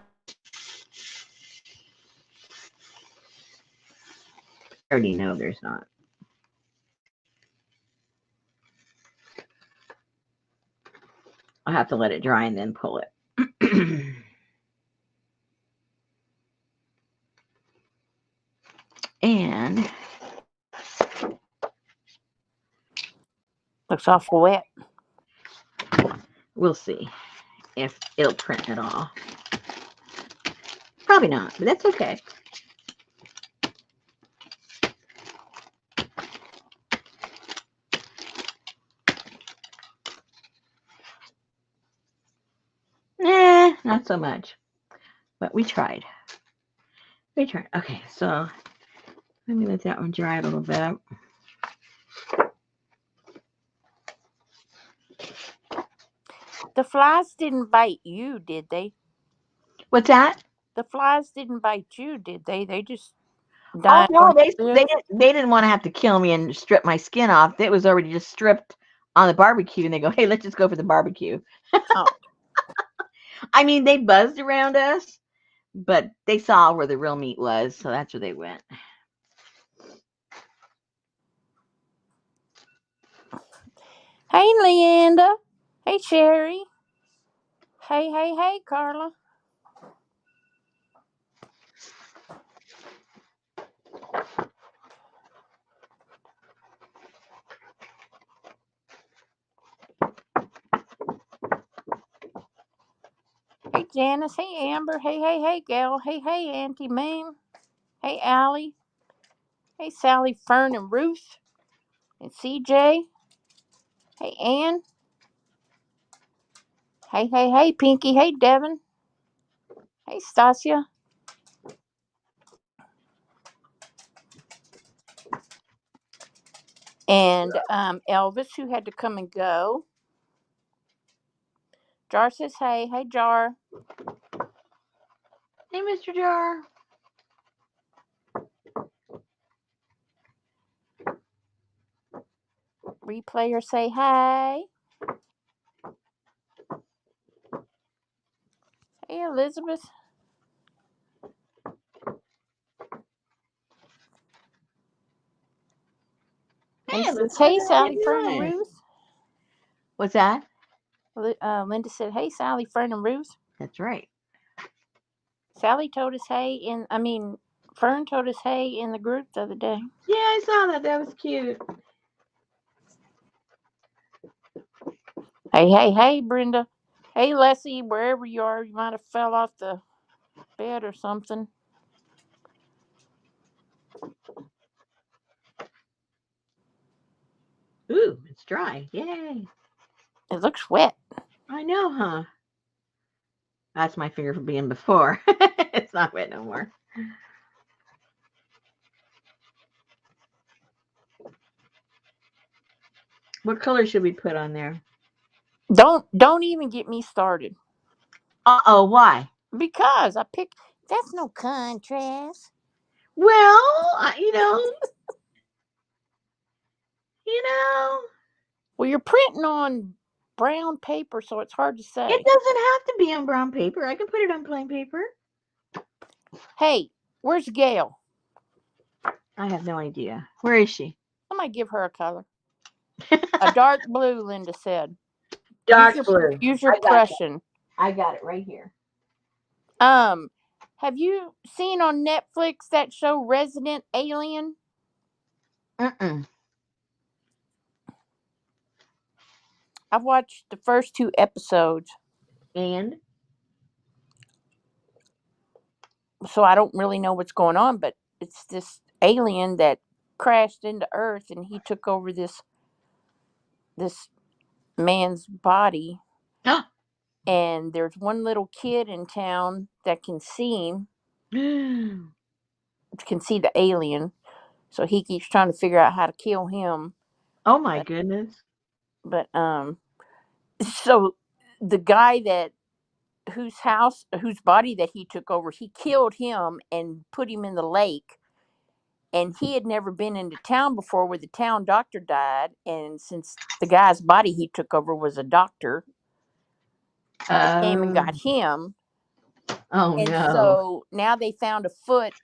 already know there's not. I'll have to let it dry and then pull it. And looks awful wet. we'll see if it'll print at all. Probably not, but that's okay. Nah, not so much. But we tried. Okay, so let me let that one dry a little bit. The flies didn't bite you, did they? What's that? The flies didn't bite you, did they? They just Oh died no, where they you they live. they didn't want to have to kill me and strip my skin off. It was already just stripped on the barbecue, and they go, "Hey, let's just go for the barbecue." Oh. I mean, they buzzed around us, but they saw where the real meat was, so that's where they went. Hey, Leanda. Hey, Sherry. Hey, Carla. Janice. Hey, Amber. Hey, Gail. Hey, Auntie Mame. Hey, Allie. Hey, Sally, Fern, and Ruth. And CJ. Hey, Ann. Hey, Pinky. Hey, Devin. Hey, Stasia. And Elvis, who had to come and go. Jar says hey. Hey, Jar. Hey, Mr. Jar. Replayer say hey. Hey, Elizabeth. Hey, Linda says Elizabeth, hey, how Sally, Fern, you and doing? Ruth. What's that? Linda said hey, Sally, Fern, and Ruth. That's right. Sally told us hey Fern told us hey in the group the other day. Yeah, I saw that. That was cute. Hey, Brenda. Hey, Leslie, wherever you are, you might have fell off the bed or something. Ooh, it's dry. Yay. It looks wet. I know, huh? That's my finger for being before. It's not wet no more. What color should we put on there? Don't even get me started. Uh-oh, why? Because I picked that's no contrast. Well, you know, Well, you're printing on brown paper, so it's hard to it say. doesn't have to be on brown paper. I can put it on plain paper. Hey, where's Gail? I have no idea. Where is she? I might give her a color. A dark blue, Linda said. Use Dark your blue. use your I got that. Prussian. I got it right here. Um, have you seen on Netflix that show Resident Alien? Mm-mm. I've watched the first two episodes, And? so I don't really know what's going on, but it's this alien that crashed into Earth and he took over this man's body, and there's one little kid in town that can see him, can see the alien, so he keeps trying to figure out how to kill him. Oh my But goodness. but so the guy that whose body that he took over, he killed him and put him in the lake. And he had never been into town before where the town doctor died. And since the guy's body he took over was a doctor, they came and Oh. got him. Oh And no. so now they found a foot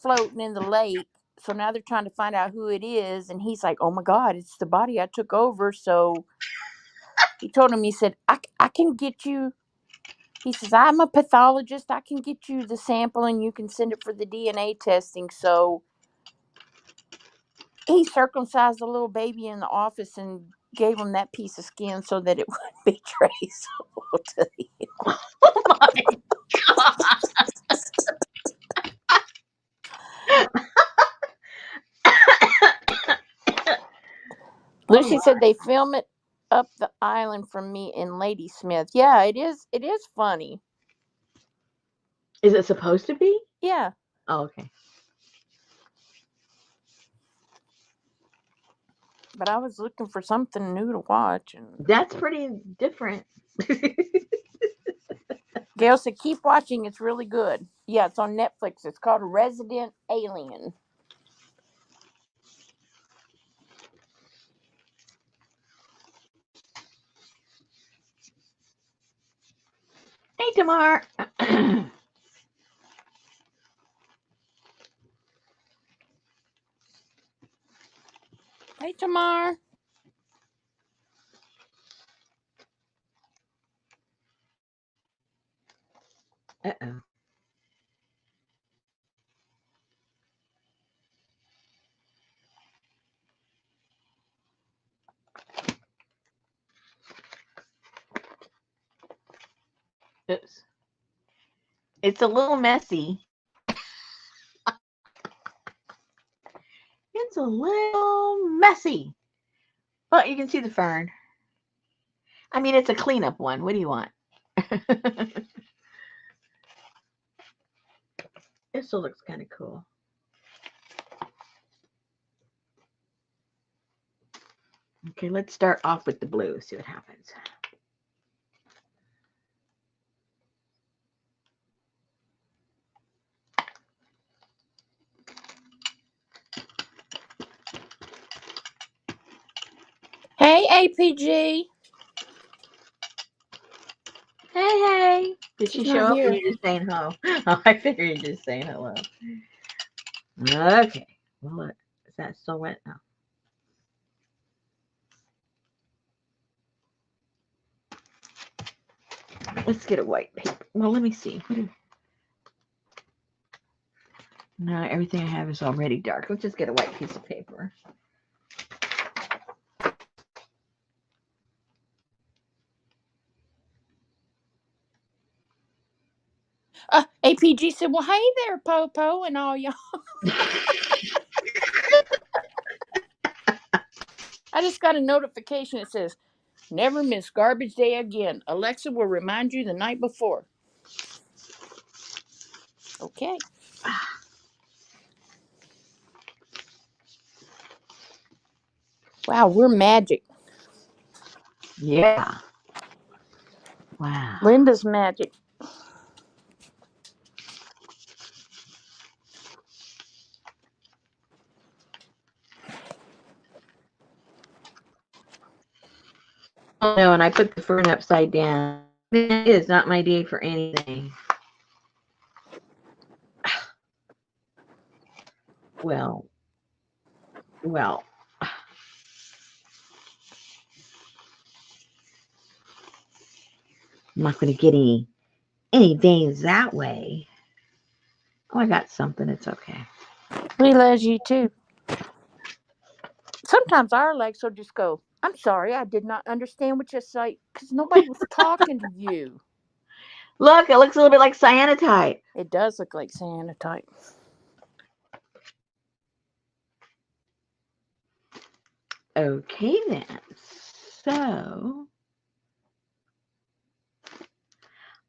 floating in the lake. So now they're trying to find out who it is. And he's like, oh my God, it's the body I took over. So he told him, he said, I can get you. He says, I'm a pathologist. I can get you the sample and you can send it for the DNA testing. So he circumcised the little baby in the office and gave him that piece of skin so that it wouldn't be traceable to him. Oh my god. Oh Lucy my. said they film it up the island from me in Ladysmith. Yeah, it is. It is funny. Is it supposed to be? Yeah, Oh, okay. but I was looking for something new to watch, and That's pretty different. Gail said, "Keep watching. It's really good." Yeah, it's on Netflix. It's called Resident Alien. Hey, Tamar. Hey, Tamar. Uh-oh. Oops. It's a little messy. It's a little messy. But you can see the fern. I mean, it's a cleanup one. What do you want? This still looks kind of cool. Okay, let's start off with the blue, see what happens. Hey, APG. Hey. Did She's she show not up or here. you just saying hello? Oh, I figure you're just saying hello. Okay. Well, is that still wet now? Let's get a white paper. Well, let me see. No, everything I have is already dark. Let's just get a white piece of paper. APG said, well, hey there, Popo, and all y'all. I just got a notification that says, never miss garbage day again. Alexa will remind you the night before. Okay. Wow, we're magic. Yeah. Wow. Linda's magic. Oh, no, and I put the fern upside down. It is not my day for anything. Well. I'm not going to get any veins that way. Oh, I got something. It's okay. We love you too. Sometimes our legs will just go, I'm sorry, I did not understand what you said because nobody was talking to you. Look, it looks a little bit like cyanotite. It does look like cyanotype. Okay, then. So,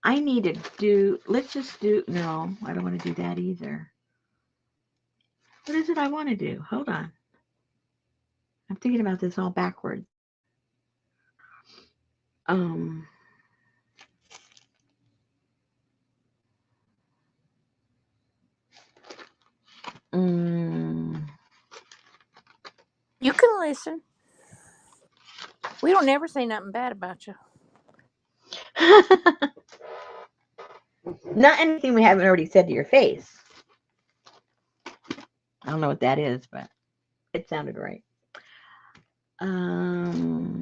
I need to do, let's just do, no, I don't want to do that either. What is it I want to do? Hold on. I'm thinking about this all backwards. Um, mm, You can listen. We don't ever say nothing bad about you. not anything we haven't already said to your face. I don't know what that is, but it sounded right. Um,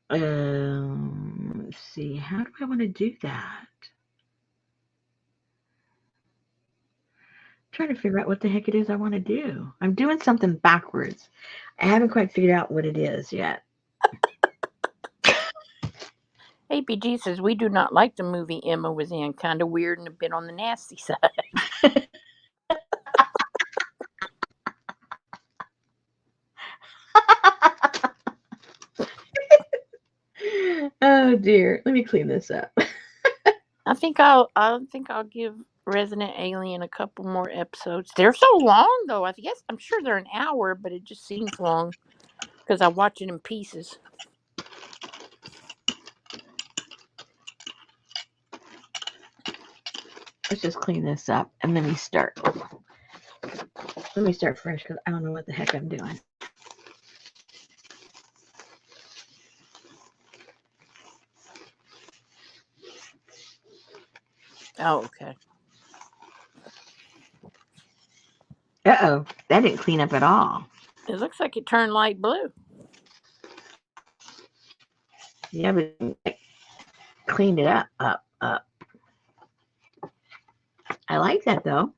let's see. How do I want to do that? I'm trying to figure out what the heck it is I want to do. I'm doing something backwards. I haven't quite figured out what it is yet. APG says we do not like the movie Emma was in. Kind of weird and a bit on the nasty side. Oh dear. Let me clean this up. I think I'll give Resident Alien a couple more episodes. They're so long though. I guess I'm sure they're an hour, but it just seems long because I watch it in pieces. Let's just clean this up and let me start. Let me start fresh because I don't know what the heck I'm doing. Oh, okay. Uh-oh. That didn't clean up at all. It looks like it turned light blue. Yeah, but I cleaned it up. I like that though.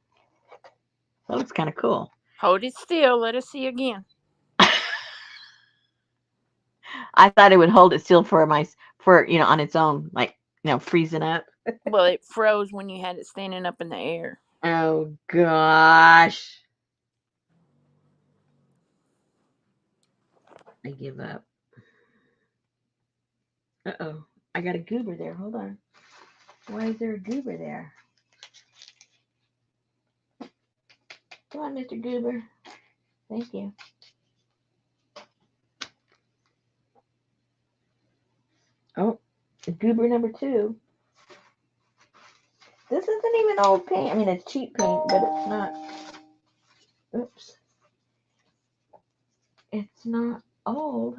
That looks kind of cool. Hold it still. Let us see again. I thought it would hold it still for for on its own, like freezing up. Well, it froze when you had it standing up in the air. Oh gosh, I give up. Uh-oh, I got a goober there. Hold on. Why is there a goober there? Come on, Mr. Goober. Thank you. Oh, goober number 2. This isn't even old paint. I mean, it's cheap paint, but it's not. Oops. It's not old.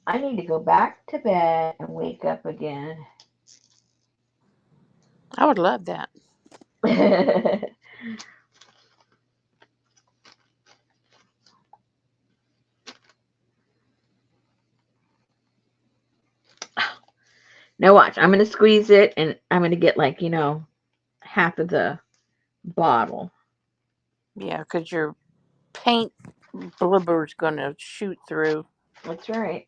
I need to go back to bed and wake up again. I would love that. Now watch. I'm going to squeeze it and I'm going to get like, half of the bottle. Yeah, because your paint blubber's going to shoot through. That's right.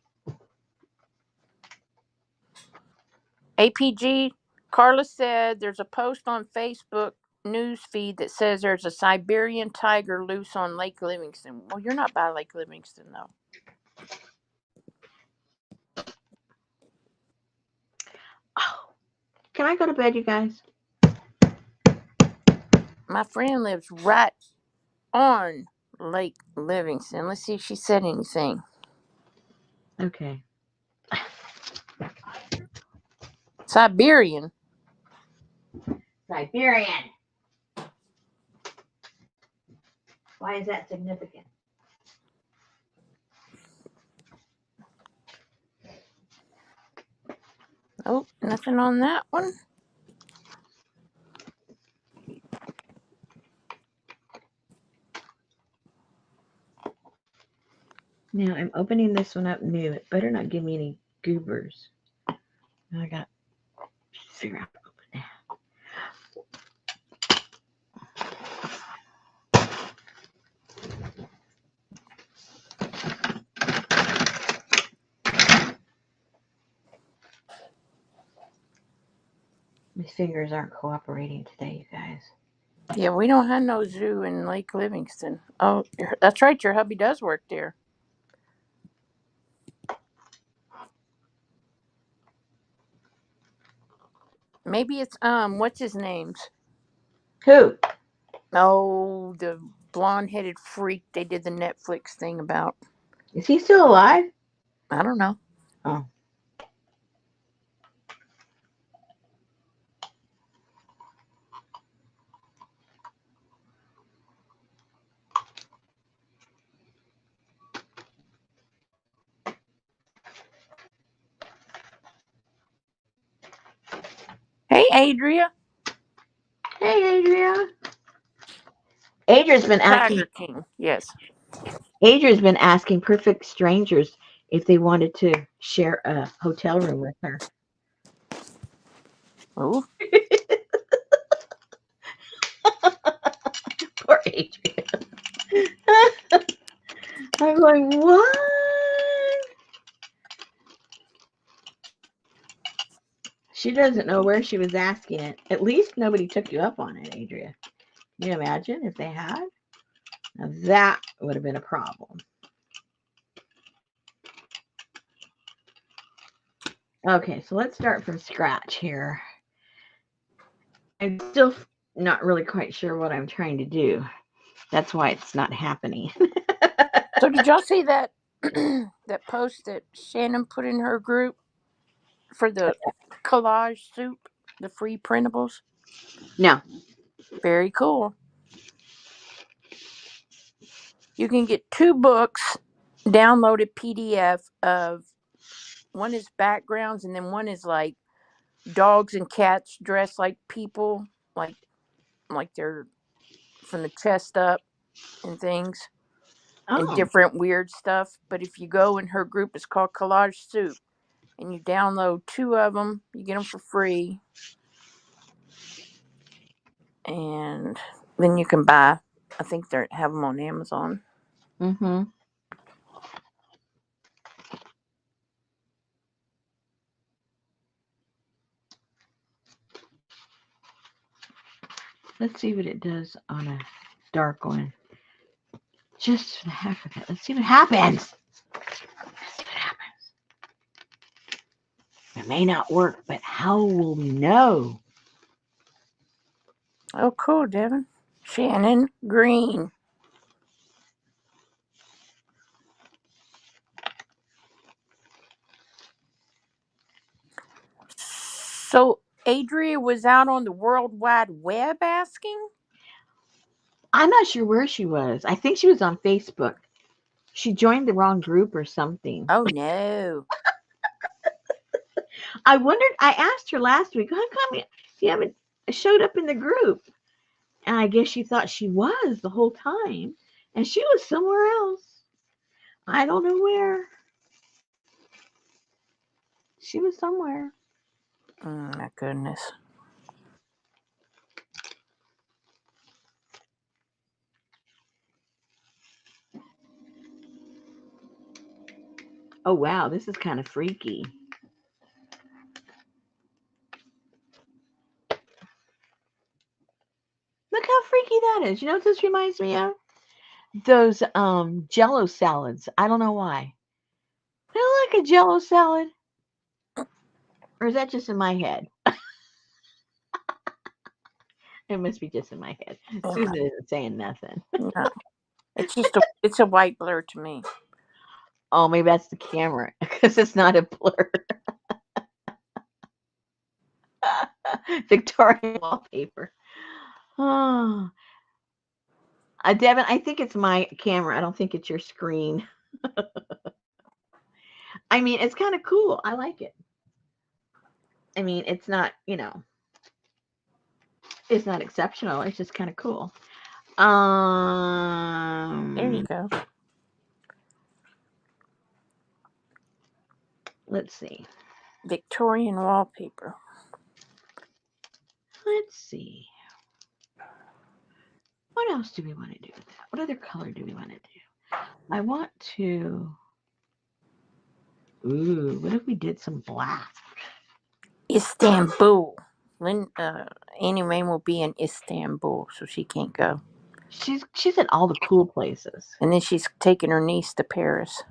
APG, Carla said there's a post on Facebook news feed that says there's a Siberian tiger loose on Lake Livingston. Well, you're not by Lake Livingston, though. Oh, can I go to bed, you guys? My friend lives right on Lake Livingston. Let's see if she said anything. Okay. Siberian. Siberian. Why is that significant? Oh, nothing on that one. Now I'm opening this one up new. It better not give me any goobers. I got to figure out how to open that. My fingers aren't cooperating today, you guys. Yeah, we don't have no zoo in Lake Livingston. Oh, that's right. Your hubby does work there. Maybe it's what's his name's? Who? Oh, the blonde-headed freak they did the Netflix thing about. Is he still alive? I don't know. Oh. Hey, Adria. Hey, Adria. Adria's been asking. Tiger King. Yes. Adria's been asking perfect strangers if they wanted to share a hotel room with her. Oh. Poor Adria. I'm like, what? She doesn't know where she was asking it. At least nobody took you up on it, Adria. Can you imagine if they had? Now that would have been a problem. Okay, so let's start from scratch here. I'm still not really quite sure what I'm trying to do. That's why it's not happening. So did y'all see that that post that Shannon put in her group for the collage soup, the free printables? No. Very cool. You can get 2 books, downloaded PDF of one is backgrounds and then one is like dogs and cats dressed like people, like they're from the chest up and things and Oh. different weird stuff. But if you go in her group, it's called Collage Soup, and you download 2 of them, you get them for free. and then you can buy. I think they have them on Amazon. Mm-hmm. Let's see what it does on a dark one. Just for the heck of it. Let's see what happens. Let's see what happens. It may not work, but how will we know? Oh, cool, Devin. Shannon Green. So Adria was out on the World Wide Web asking? I'm not sure where she was. I think she was on Facebook. She joined the wrong group or something. Oh no. I wondered, I asked her last week, how come you haven't showed up in the group? And I guess she thought she was the whole time. And she was somewhere else. I don't know where. She was somewhere. My goodness. Oh, wow, this is kind of freaky. Look how freaky that is. You know what this reminds me of? Those Jello salads. I don't know why. They look like a Jello salad. Or is that just in my head? It must be just in my head. Yeah, Susan isn't saying nothing. no. It's a white blur to me. Oh, maybe that's the camera because it's not a blur. Victorian wallpaper. Oh, Devin, I think it's my camera. I don't think it's your screen. I mean, it's kind of cool. I like it. I mean, it's not, it's not exceptional. It's just kind of cool. There you Um, go. let's see. Victorian wallpaper. Let's see. What else do we want to do with that? What other color do we want to do? I want to. Ooh, what if we did some black? Istanbul. Annie Mae will be in Istanbul, so she can't go. She's at all the cool places. And then she's taking her niece to Paris.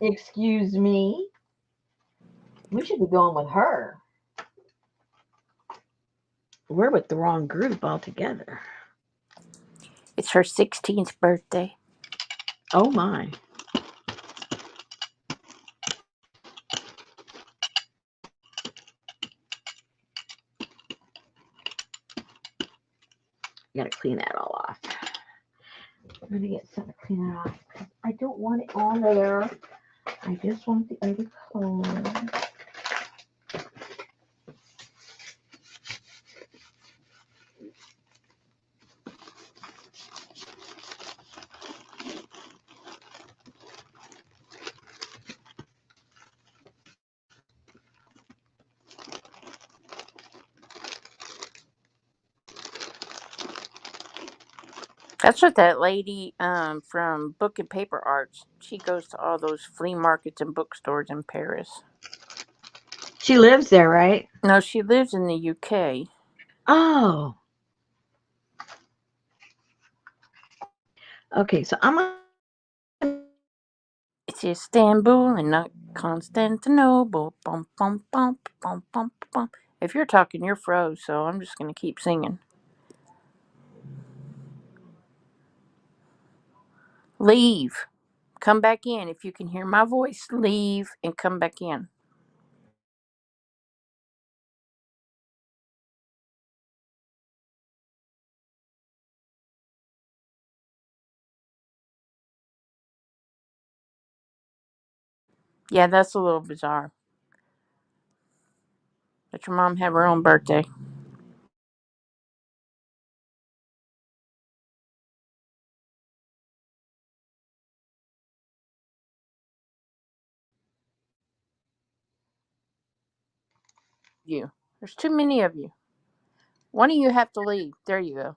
Excuse me. We should be going with her. We're with the wrong group altogether. It's her 16th birthday. Oh my. You gotta clean that all off. I'm gonna get something to clean it off. I don't want it on there. I just want the other color. That's what that lady from Book and Paper Arts. She goes to all those flea markets and bookstores in Paris. She lives there, right? No, she lives in the UK. Oh. Okay, so I'm gonna. It's Istanbul and not Constantinople. Bum, bum, bum, bum, bum, bum. If you're talking, you're froze, so I'm just going to keep singing. Leave. Come back in. If you can hear my voice, leave and come back in. Yeah, that's a little bizarre. Let your mom have her own birthday. You. There's too many of you. One of you have to leave. There you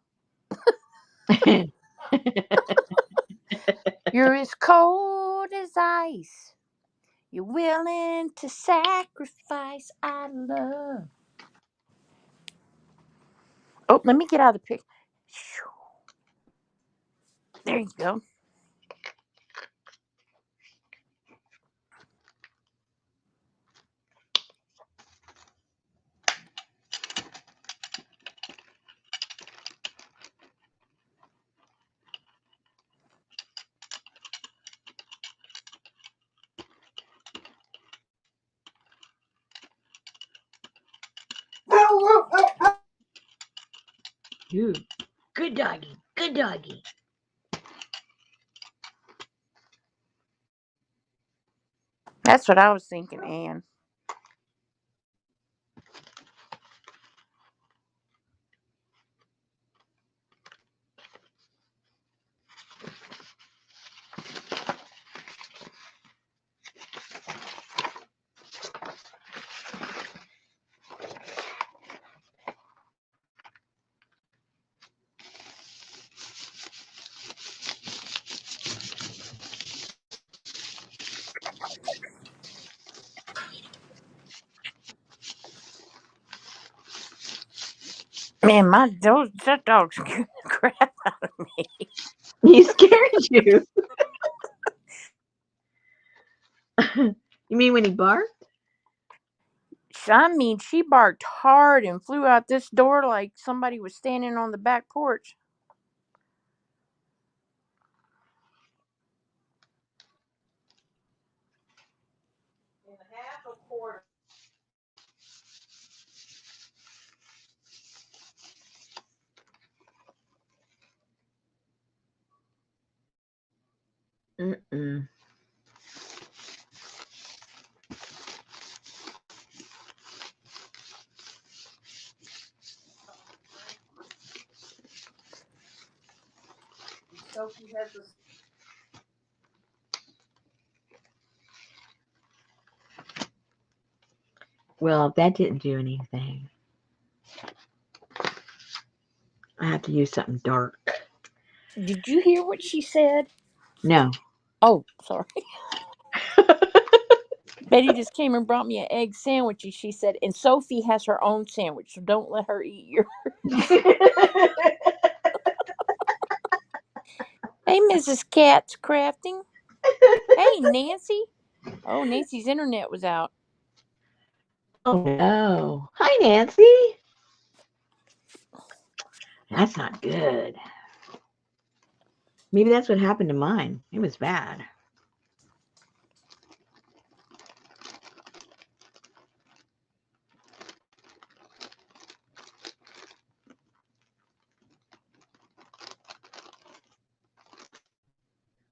go. You're as cold as ice. You're willing to sacrifice our love. Oh, let me get out of the pic. There you go. Ooh, good doggy. Good doggy. That's what I was thinking, Anne. Man, that dog scared the crap out of me. He scared you. You mean when he barked? I mean, she barked hard and flew out this door like somebody was standing on the back porch. Mm-mm. Sophie has a Well, that didn't do anything. I have to use something dark. Did you hear what she said? No. Oh, sorry. Betty just came and brought me an egg sandwich, and she said, and Sophie has her own sandwich, so don't let her eat your. Hey, Mrs. Cat's Crafting. Hey, Nancy. Oh, Nancy's internet was out. Oh no. Hi, Nancy. That's not good. Maybe that's what happened to mine. It was bad.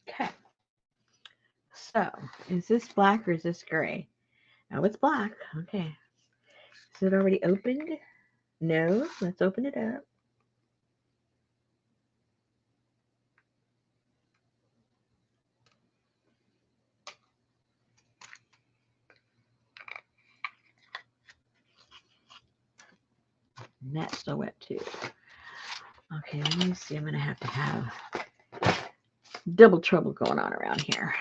Okay. So, is this black or is this gray? Oh, it's black. Okay. Is it already opened? No. Let's open it up. And that's still wet too. Okay, let me see. I'm going to have double trouble going on around here.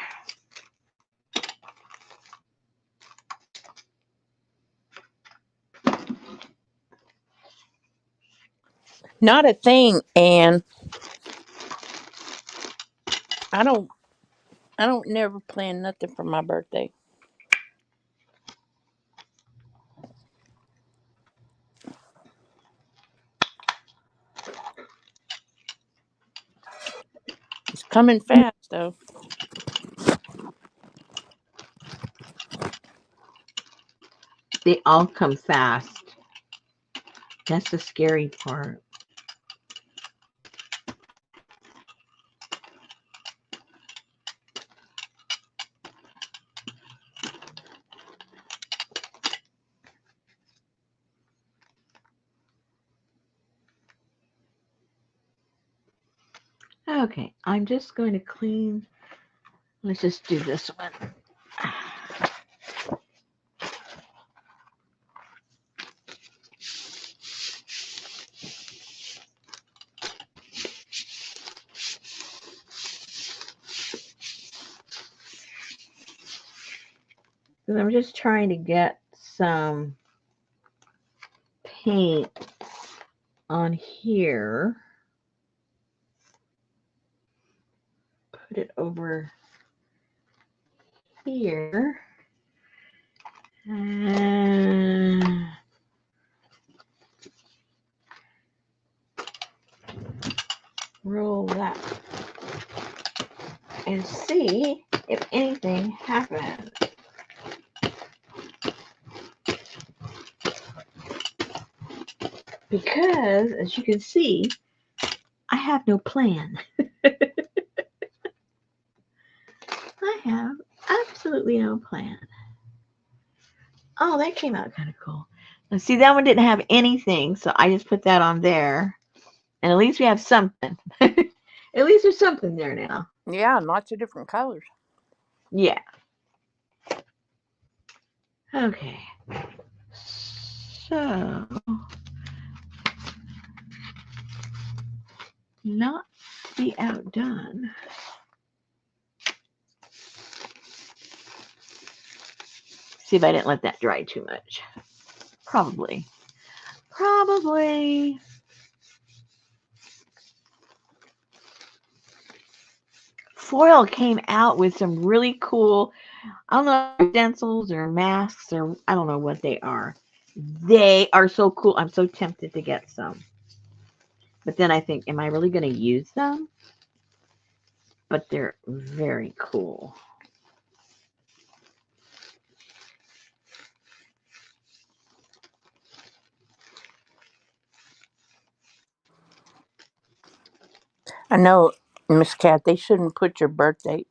Not a thing, and I don't. I don't never plan nothing for my birthday. It's coming fast, though. They all come fast. That's the scary part. Okay, I'm just going to clean. Let's just do this one. Because I'm just trying to get some paint on here. Put it over here. And roll that. And see if anything happens. Because, as you can see, I have no plan. I have absolutely no plan. Oh, that came out kind of cool. Now, see, that one didn't have anything, so I just put that on there. And at least we have something. At least there's something there now. Yeah, lots of different colors. Yeah. Okay. So, not to be outdone. See if I didn't let that dry too much. Probably. Probably. Foil came out with some really cool, I don't know, stencils or masks or I don't know what they are. They are so cool. I'm so tempted to get some. But then I think, am I really going to use them? But they're very cool. I know, Miss Cat, they shouldn't put your birth date.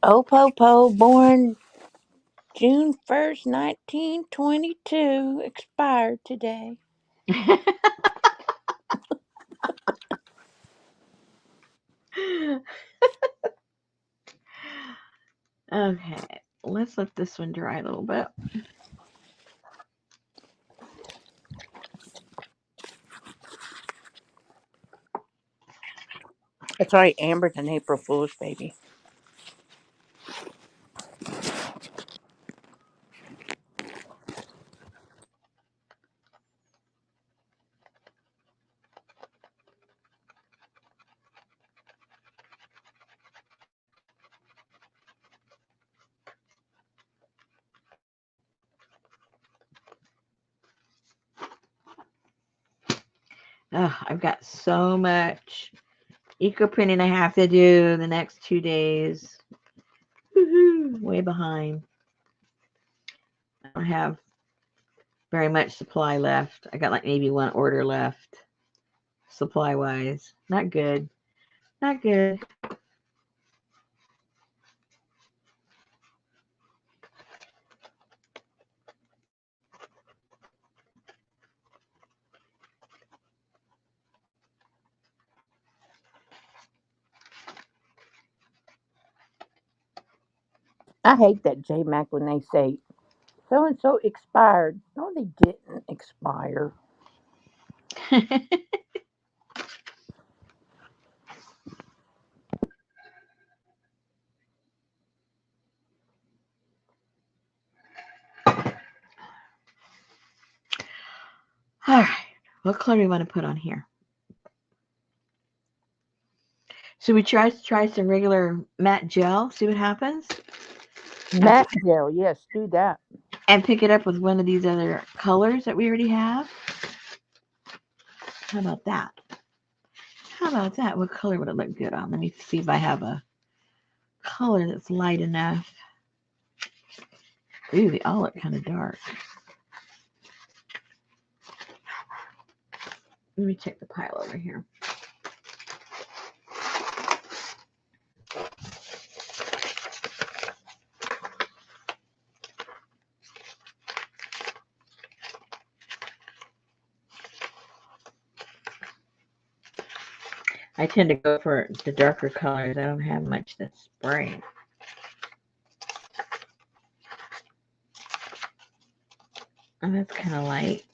Opopo, born June 1st, 1922, expired today. Okay, let's let this one dry a little bit. That's right, Amber's an April Fool's baby. I've got so much eco printing I have to do the next 2 days. Woohoo, way behind. I don't have very much supply left. I got like maybe one order left, supply wise. Not good. Not good. I hate that J Mac when they say so and so expired. No, they didn't expire. All right. What color do we want to put on here? Should we try some regular matte gel? See what happens? Matte gel, yes, do that. And pick it up with one of these other colors that we already have? How about that? How about that? What color would it look good on? Let me see if I have a color that's light enough. Ooh, they all look kind of dark. Let me check the pile over here. I tend to go for the darker colors. I don't have much to spray. And that's kind of light.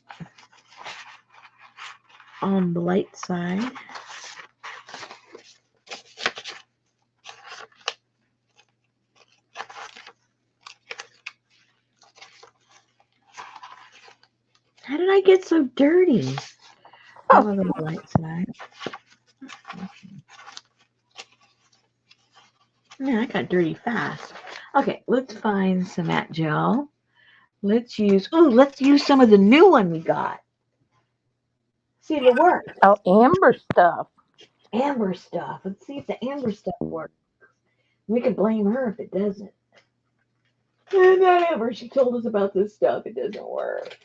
On the light side. How did I get so dirty? Oh, That was on the right side. Man, I got dirty fast. Okay, let's find some matte gel. Let's use some of the new one we got. See if it works. oh, amber stuff. Amber stuff. Let's see if the amber stuff works. We could blame her if it doesn't. And not Amber, she told us about this stuff. It doesn't work.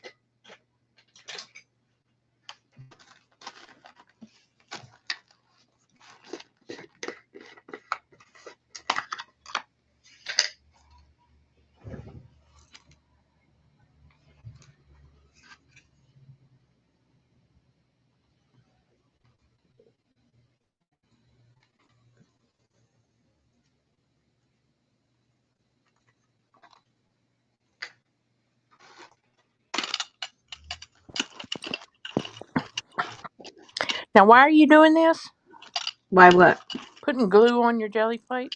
Now, why are you doing this? Why what? Putting glue on your jelly plate?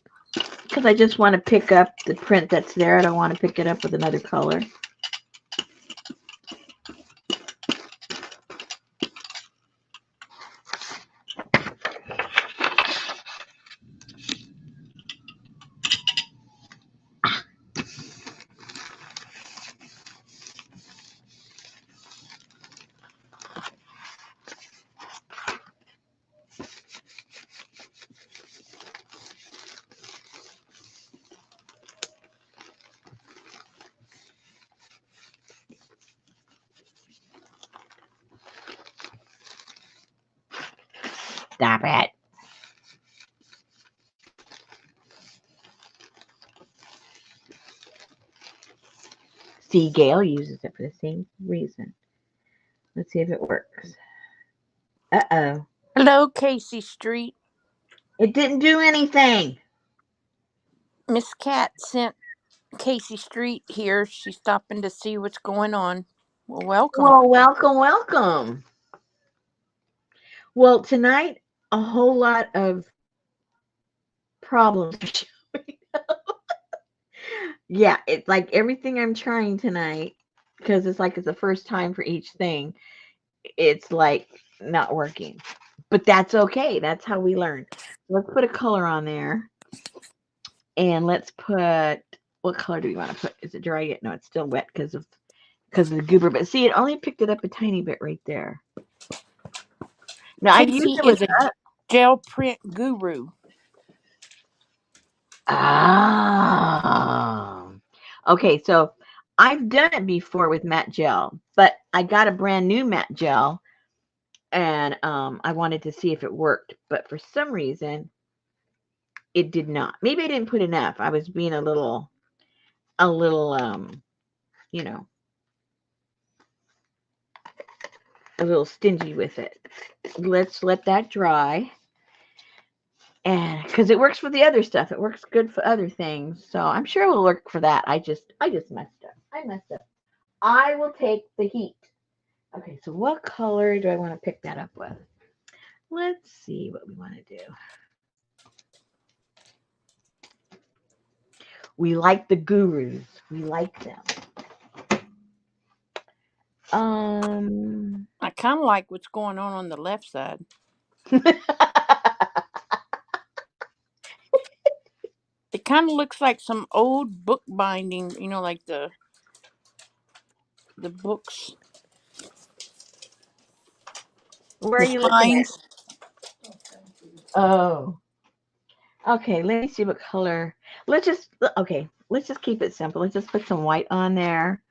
Because I just want to pick up the print that's there. I don't want to pick it up with another color. Stop it. See, Gail uses it for the same reason. Let's see if it works. Uh-oh. Hello, Casey Street. It didn't do anything. Miss Cat sent Casey Street here. She's stopping to see what's going on. Well, welcome. Well, welcome, welcome. Well, tonight, a whole lot of problems are showing up. Yeah, it's like everything I'm trying tonight, because it's like it's the first time for each thing, it's like not working. But that's okay. That's how we learn. Let's put a color on there. And let's put, what color do we want to put? Is it dry yet? No, it's still wet because of the goober. But see, it only picked it up a tiny bit right there. Now I used Casey it is with a gel print guru. Okay, so I've done it before with matte gel, but I got a brand new matte gel, and I wanted to see if it worked, but for some reason it did not. Maybe I didn't put enough. I was being a little you know, a little stingy with it. Let's let that dry. And because it works for the other stuff, it works good for other things. So I'm sure it will work for that. I just messed up. I messed up. I will take the heat. Okay, so what color do I want to pick that up with? Let's see what we want to do. We like the gurus. We like them. I kind of like what's going on the left side. It kind of looks like some old book binding, like the books, Where are the you looking at? spines. Oh. Okay, let me see what color. Let's just keep it simple. Let's just put some white on there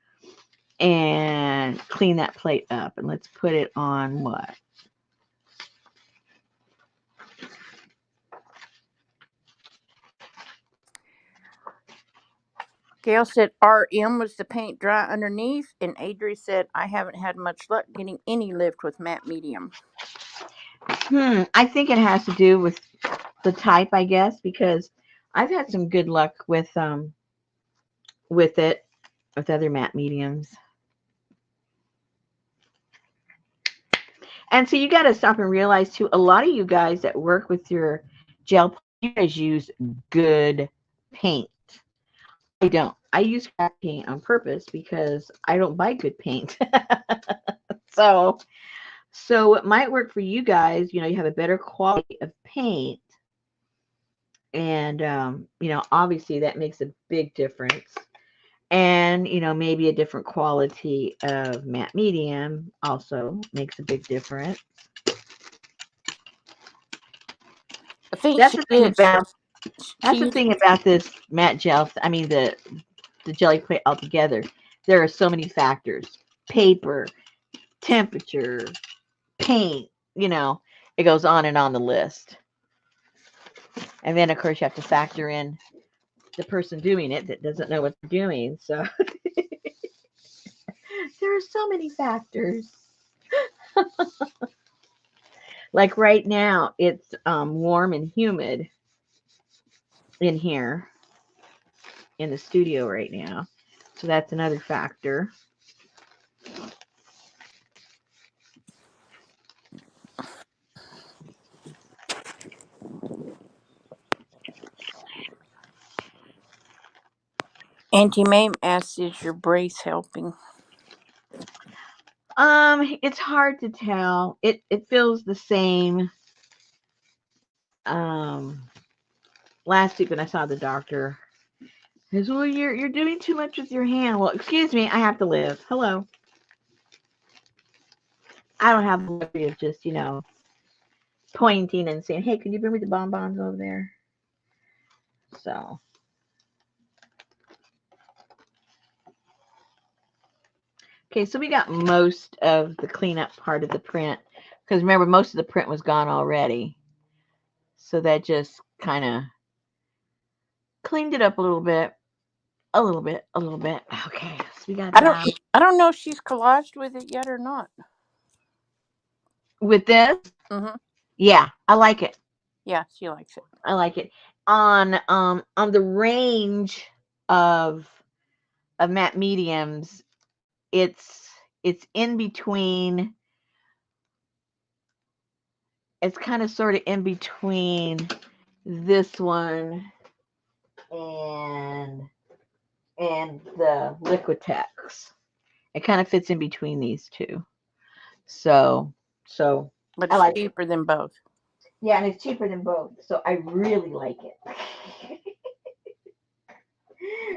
and clean that plate up. And let's put it on what? Gail said RM was the paint dry underneath, and Adri said I haven't had much luck getting any lift with matte medium. I think it has to do with the type, I guess, because I've had some good luck with it with other matte mediums. And so you got to stop and realize too, a lot of you guys that work with your gel, you guys use good paint. I don't. I use crap paint on purpose because I don't buy good paint. So it might work for you guys. You have a better quality of paint, and obviously that makes a big difference. And maybe a different quality of matte medium also makes a big difference. I think That's she the thing did. about that's She the used, thing about this matte gel. I mean the jelly plate altogether. There are so many factors: paper, temperature, paint. It goes on and on the list. And then of course you have to factor in the person doing it that doesn't know what they're doing. So there are so many factors. Like right now, it's warm and humid in here in the studio right now. So that's another factor. Auntie Mame asks, "Is your brace helping?" It's hard to tell. It feels the same. Um, Last week when I saw the doctor, he says, "Well, you're doing too much with your hand." Well, excuse me, I have to live. Hello, I don't have the luxury of just pointing and saying, "Hey, can you bring me the bonbons over there?" So okay, so we got most of the cleanup part of the print because remember most of the print was gone already. So that just kind of cleaned it up a little bit, a little bit, a little bit. Okay, so we got I don't. that. I don't know if she's collaged with it yet or not. With this, Hmm. yeah, I like it. Yeah, she likes it. I like it. On the range of matte mediums, it's in between. It's kind of sort of in between this one and the Liquitex. It kind of fits in between these two. So so But I it's like it. cheaper than both. Yeah, and it's cheaper than both. So I really like it.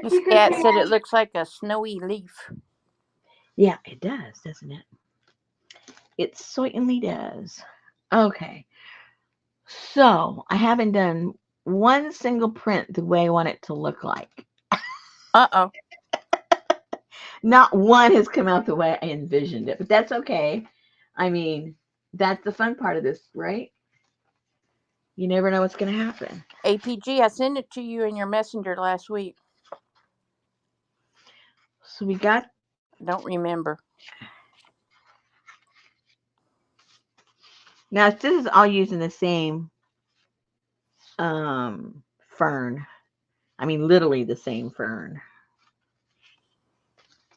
This Because cat said it looks like a snowy leaf. yeah, it does, doesn't it? It certainly does. Okay. So I haven't done one single print the way I want it to look like. Uh-oh. Not one has come out the way I envisioned it, but that's okay. I mean, that's the fun part of this, right? You never know what's going to happen. APG, I sent it to you in your messenger last week. So we got Don't remember. now. This is all using the same fern. I mean, literally the same fern.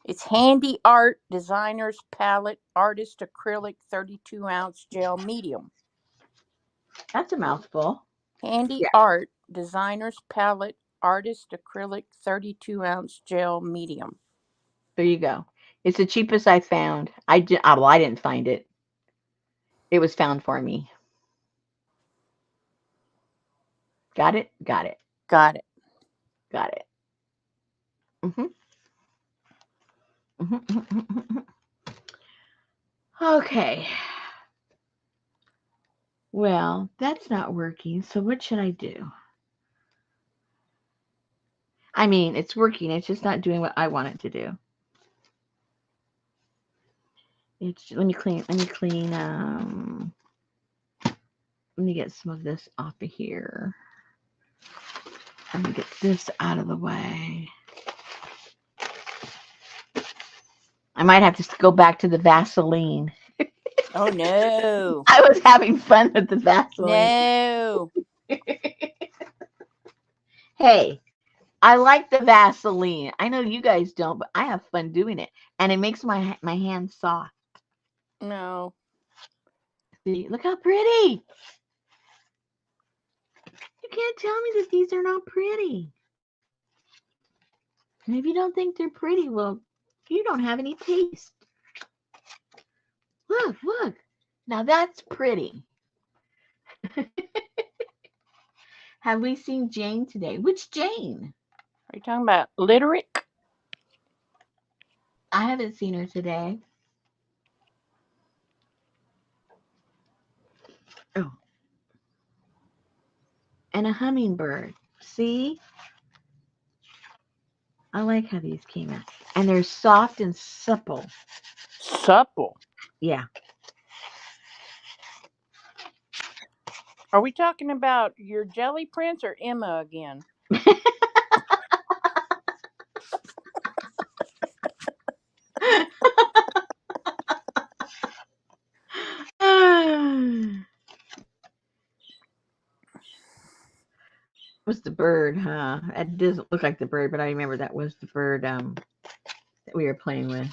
It's Handy Art Designer's Palette Artist Acrylic 32-ounce gel medium. That's a mouthful. Handy Yeah, Art Designer's Palette Artist Acrylic 32-ounce gel medium. there you go. It's the cheapest I found. Well, I didn't find it. It was found for me. Got it. Got it. Got it. Got it. Mm-hmm. Mm-hmm. Okay. Well, that's not working. So what should I do? I mean, it's working. It's just not doing what I want it to do. Let me clean. Let me clean. Let me get some of this off of here. Let me get this out of the way. I might have to go back to the Vaseline. Oh no. I was having fun with the Vaseline. No. Hey, I like the Vaseline. I know you guys don't, but I have fun doing it, and it makes my hands soft. No. See, look how pretty. You can't tell me that these are not pretty. And if you don't think they're pretty, well, you don't have any taste. Look. Now that's pretty. Have we seen Jane today? Which Jane? Are you talking about Literick? I haven't seen her today. Oh, and a hummingbird. See? I like how these came out. And they're soft and supple. Supple. Yeah. Are we talking about your jelly prince or Emma again? Was the bird, huh? It doesn't look like the bird, but I remember that was the bird that we were playing with.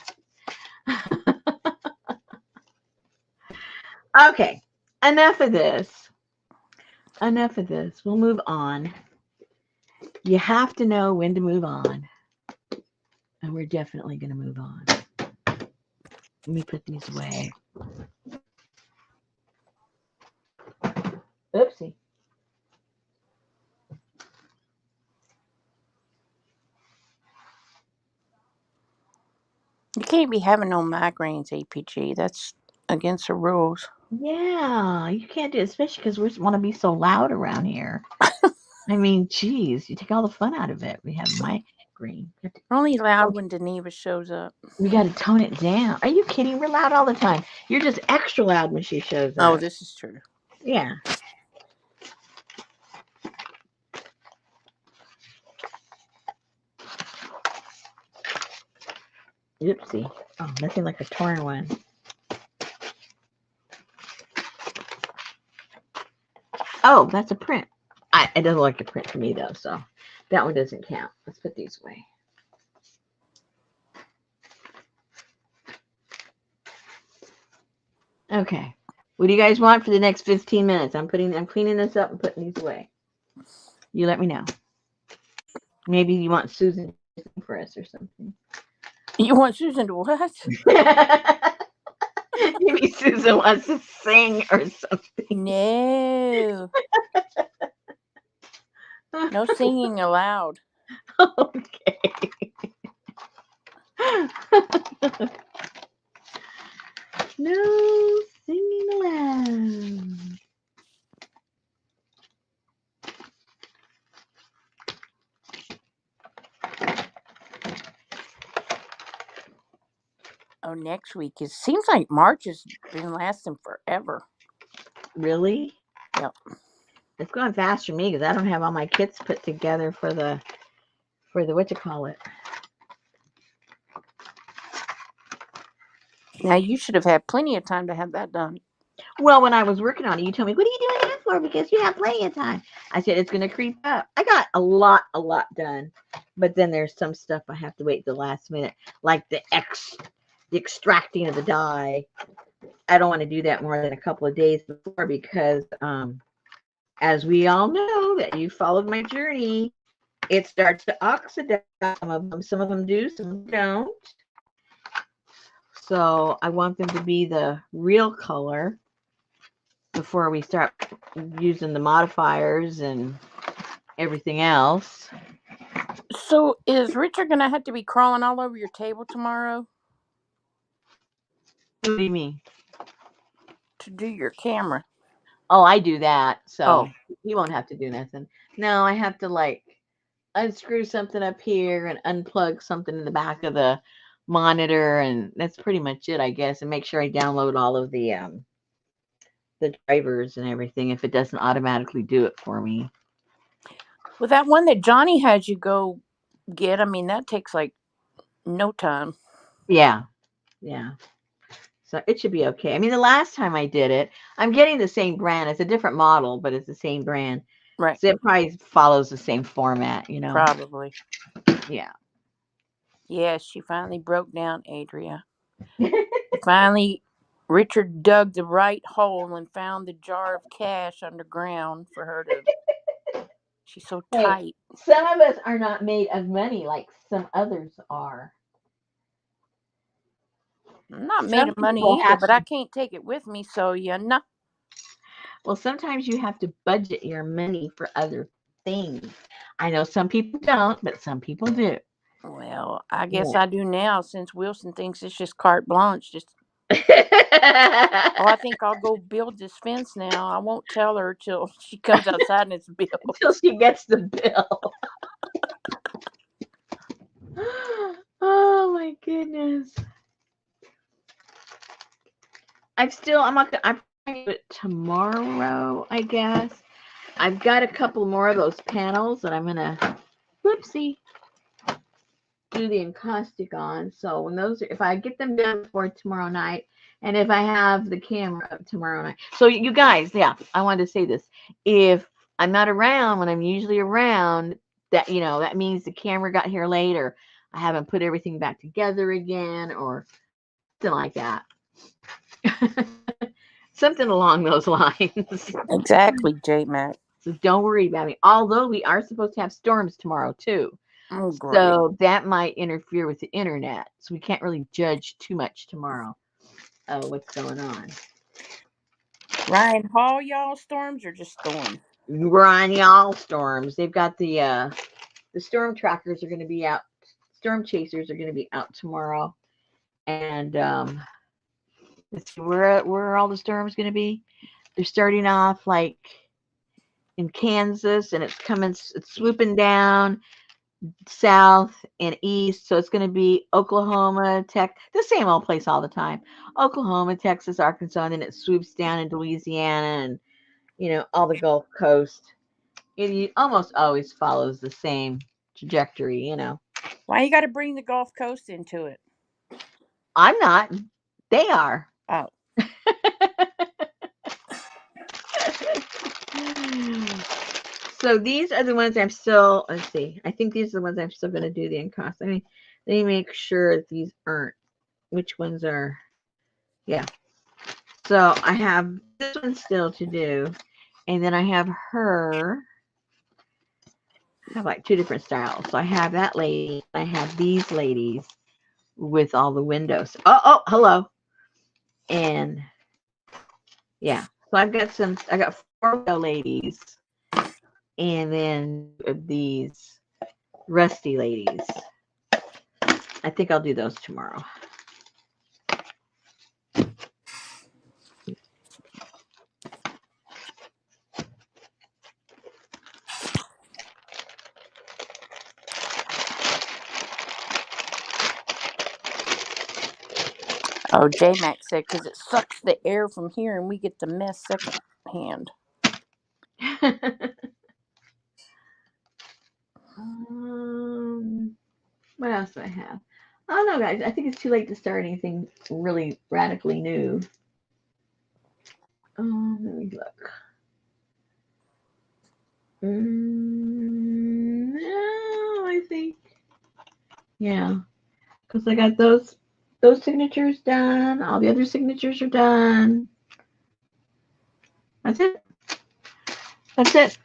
Okay, enough of this. Enough of this. We'll move on. You have to know when to move on. And we're definitely going to move on. Let me put these away. Oopsie. You can't be having no migraines, APG. That's against the rules. Yeah, you can't do it, especially because we want to be so loud around here. I mean, geez, you take all the fun out of it. We have migraine. We're only loud when Deneva shows up. We got to tone it down. Are you kidding? We're loud all the time. You're just extra loud when she shows Oh, up. this is true. Yeah. Oopsie. Oh, nothing like a torn one. Oh, that's a print. It doesn't look like a print to me, though, so that one doesn't count. Let's put these away. Okay. What do you guys want for the next 15 minutes? I'm cleaning this up and putting these away. You let me know. Maybe you want Susan to sing for us or something. You want Susan to what? Maybe Susan wants to sing or something. No. No singing allowed. Okay. No singing allowed. Oh, next week. It seems like March has been lasting forever. Really? Yep. It's going fast for me because I don't have all my kits put together for the what you call it. Now, you should have had plenty of time to have that done. Well, when I was working on it, you told me, "What are you doing that for?" Because you have plenty of time. I said it's going to creep up. I got a lot done, but then there's some stuff I have to wait the last minute, like the extracting of the dye. I don't want to do that more than a couple of days before because, as we all know, that you followed my journey, it starts to oxidize. Some of them do, some of them don't. So I want them to be the real color before we start using the modifiers and everything else. So, is Richard going to have to be crawling all over your table tomorrow What do you mean? to do your camera? Oh, I do that, so Oh. he won't have to do nothing. No, I have to like unscrew something up here and unplug something in the back of the monitor, and that's pretty much it, I guess. And make sure I download all of the drivers and everything if it doesn't automatically do it for me. Well, that one that Johnny had you go get, I mean, that takes like no time. Yeah, yeah. So it should be okay. I mean, the last time I did it, I'm getting the same brand. It's a different model, but it's the same brand. Right. So it probably follows the same format, you know? Probably. Yeah. Yes, she finally broke down, Adria. Finally, Richard dug the right hole and found the jar of cash underground for her to. She's so Hey, tight. some of us are not made of money like some others are. I'm not made Some of people money either, have but to. I can't take it with me. So yeah, no. Well, sometimes you have to budget your money for other things. I know some people don't, but some people do. Well, I guess Yeah. I do now since Wilson thinks it's just carte blanche. Just oh, I think I'll go build this fence now. I won't tell her till she comes outside and it's built. Until she gets the bill. Oh my goodness. I'm not gonna, I'm going to do it tomorrow, I guess. I've got a couple more of those panels that I'm gonna, whoopsie, do the encaustic on. So when those, if I get them done before tomorrow night, and if I have the camera up tomorrow night. So you guys, yeah, I wanted to say this. If I'm not around when I'm usually around, that that means the camera got here late, or I haven't put everything back together again, or something like that. Something along those lines. Exactly, J Mac. So don't worry about me. Although we are supposed to have storms tomorrow too. Oh, great. So that might interfere with the internet. So we can't really judge too much tomorrow what's going on. Ryan Hall, y'all storms or just storms? We're on y'all storms. They've got the storm trackers are going to be out. Storm chasers are going to be out tomorrow. And let's see where are all the storms going to be. They're starting off like in Kansas, and it's swooping down south and east. So it's going to be Oklahoma, the same old place all the time. Oklahoma, Texas, Arkansas, and then it swoops down into Louisiana and all the Gulf Coast. It almost always follows the same trajectory. Why you got to bring the Gulf Coast into it? I'm not. They are. Oh, So these are the ones I'm still, let's see, I think these are the ones I'm still going to do the encost. Let me make sure that these aren't, which ones are, yeah. So I have this one still to do, and then I have her, I have like two different styles. So I have that lady, I have these ladies with all the windows. Oh, hello. And yeah, so I got four window ladies, and then these rusty ladies. I think I'll do those tomorrow. oh, J Mac said because it sucks the air from here and we get the mess second hand. What else do I have? I don't know, guys. I think it's too late to start anything really radically new. Let me look. No, I think yeah, because I got those signatures done. All the other signatures are done. That's it. That's it.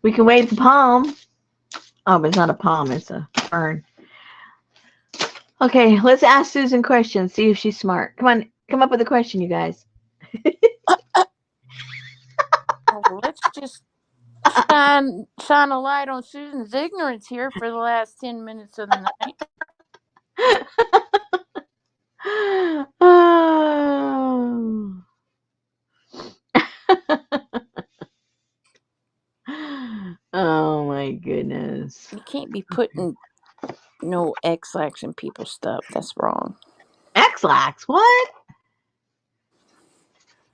We can wave the palm. Oh, but it's not a palm. It's a fern. Okay, let's ask Susan questions. See if she's smart. Come on, come up with a question, you guys. Oh, let's just shine a light on Susan's ignorance here for the last 10 minutes of the night. Oh. Oh my goodness. You can't be putting no X-lax in people's stuff. That's wrong. X-Lax? What?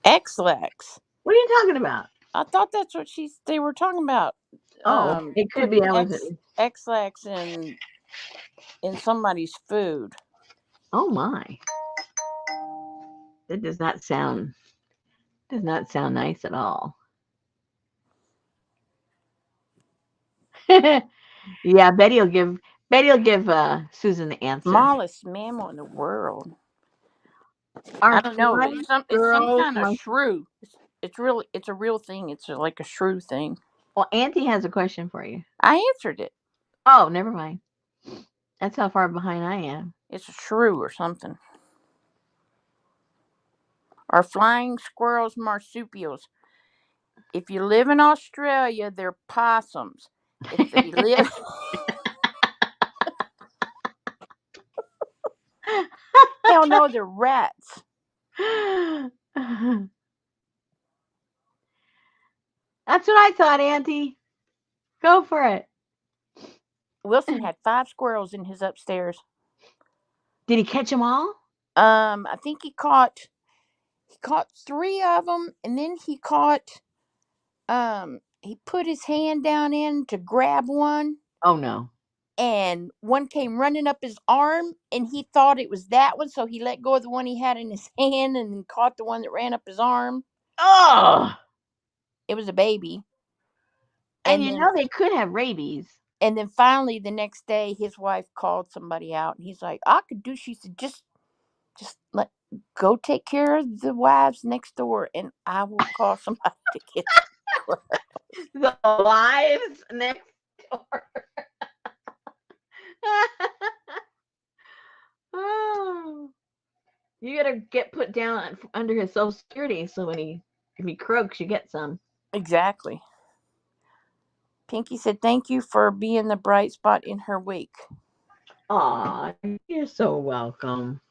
X-lax. What are you talking about? I thought that's what they were talking about. Oh, it could be. Putting I was. X-lax in somebody's food. Oh my. That does not sound nice at all. Yeah, Betty will give Susan the answer. Smallest mammal in the world. Our I don't know. fly It's some girls kind of must. shrew. It's a real thing. It's like a shrew thing. Well, Auntie has a question for you. I answered it. Oh, never mind. That's how far behind I am. It's a shrew or something. Are flying squirrels marsupials? If you live in Australia, they're possums. If they live, hell no, they're rats. That's what I thought, Auntie. Go for it. Wilson had 5 squirrels in his upstairs. Did he catch them all? I think he caught 3 of them, and then he put his hand down in to grab one, Oh no. and one came running up his arm, and he thought it was that one, so he let go of the one he had in his hand and then caught the one that ran up his arm. Oh, It was a baby. and And you then know they could have rabies. and then finally the next day his wife called somebody out, and he's like, I could do, she said, just let go take care of the wives next door, and I will call somebody to get the squirrel. The lives next door. Oh, you gotta get put down under his Social Security so if he croaks, you get some. Exactly. Pinky said, thank you for being the bright spot in her week. Aw, you're so welcome.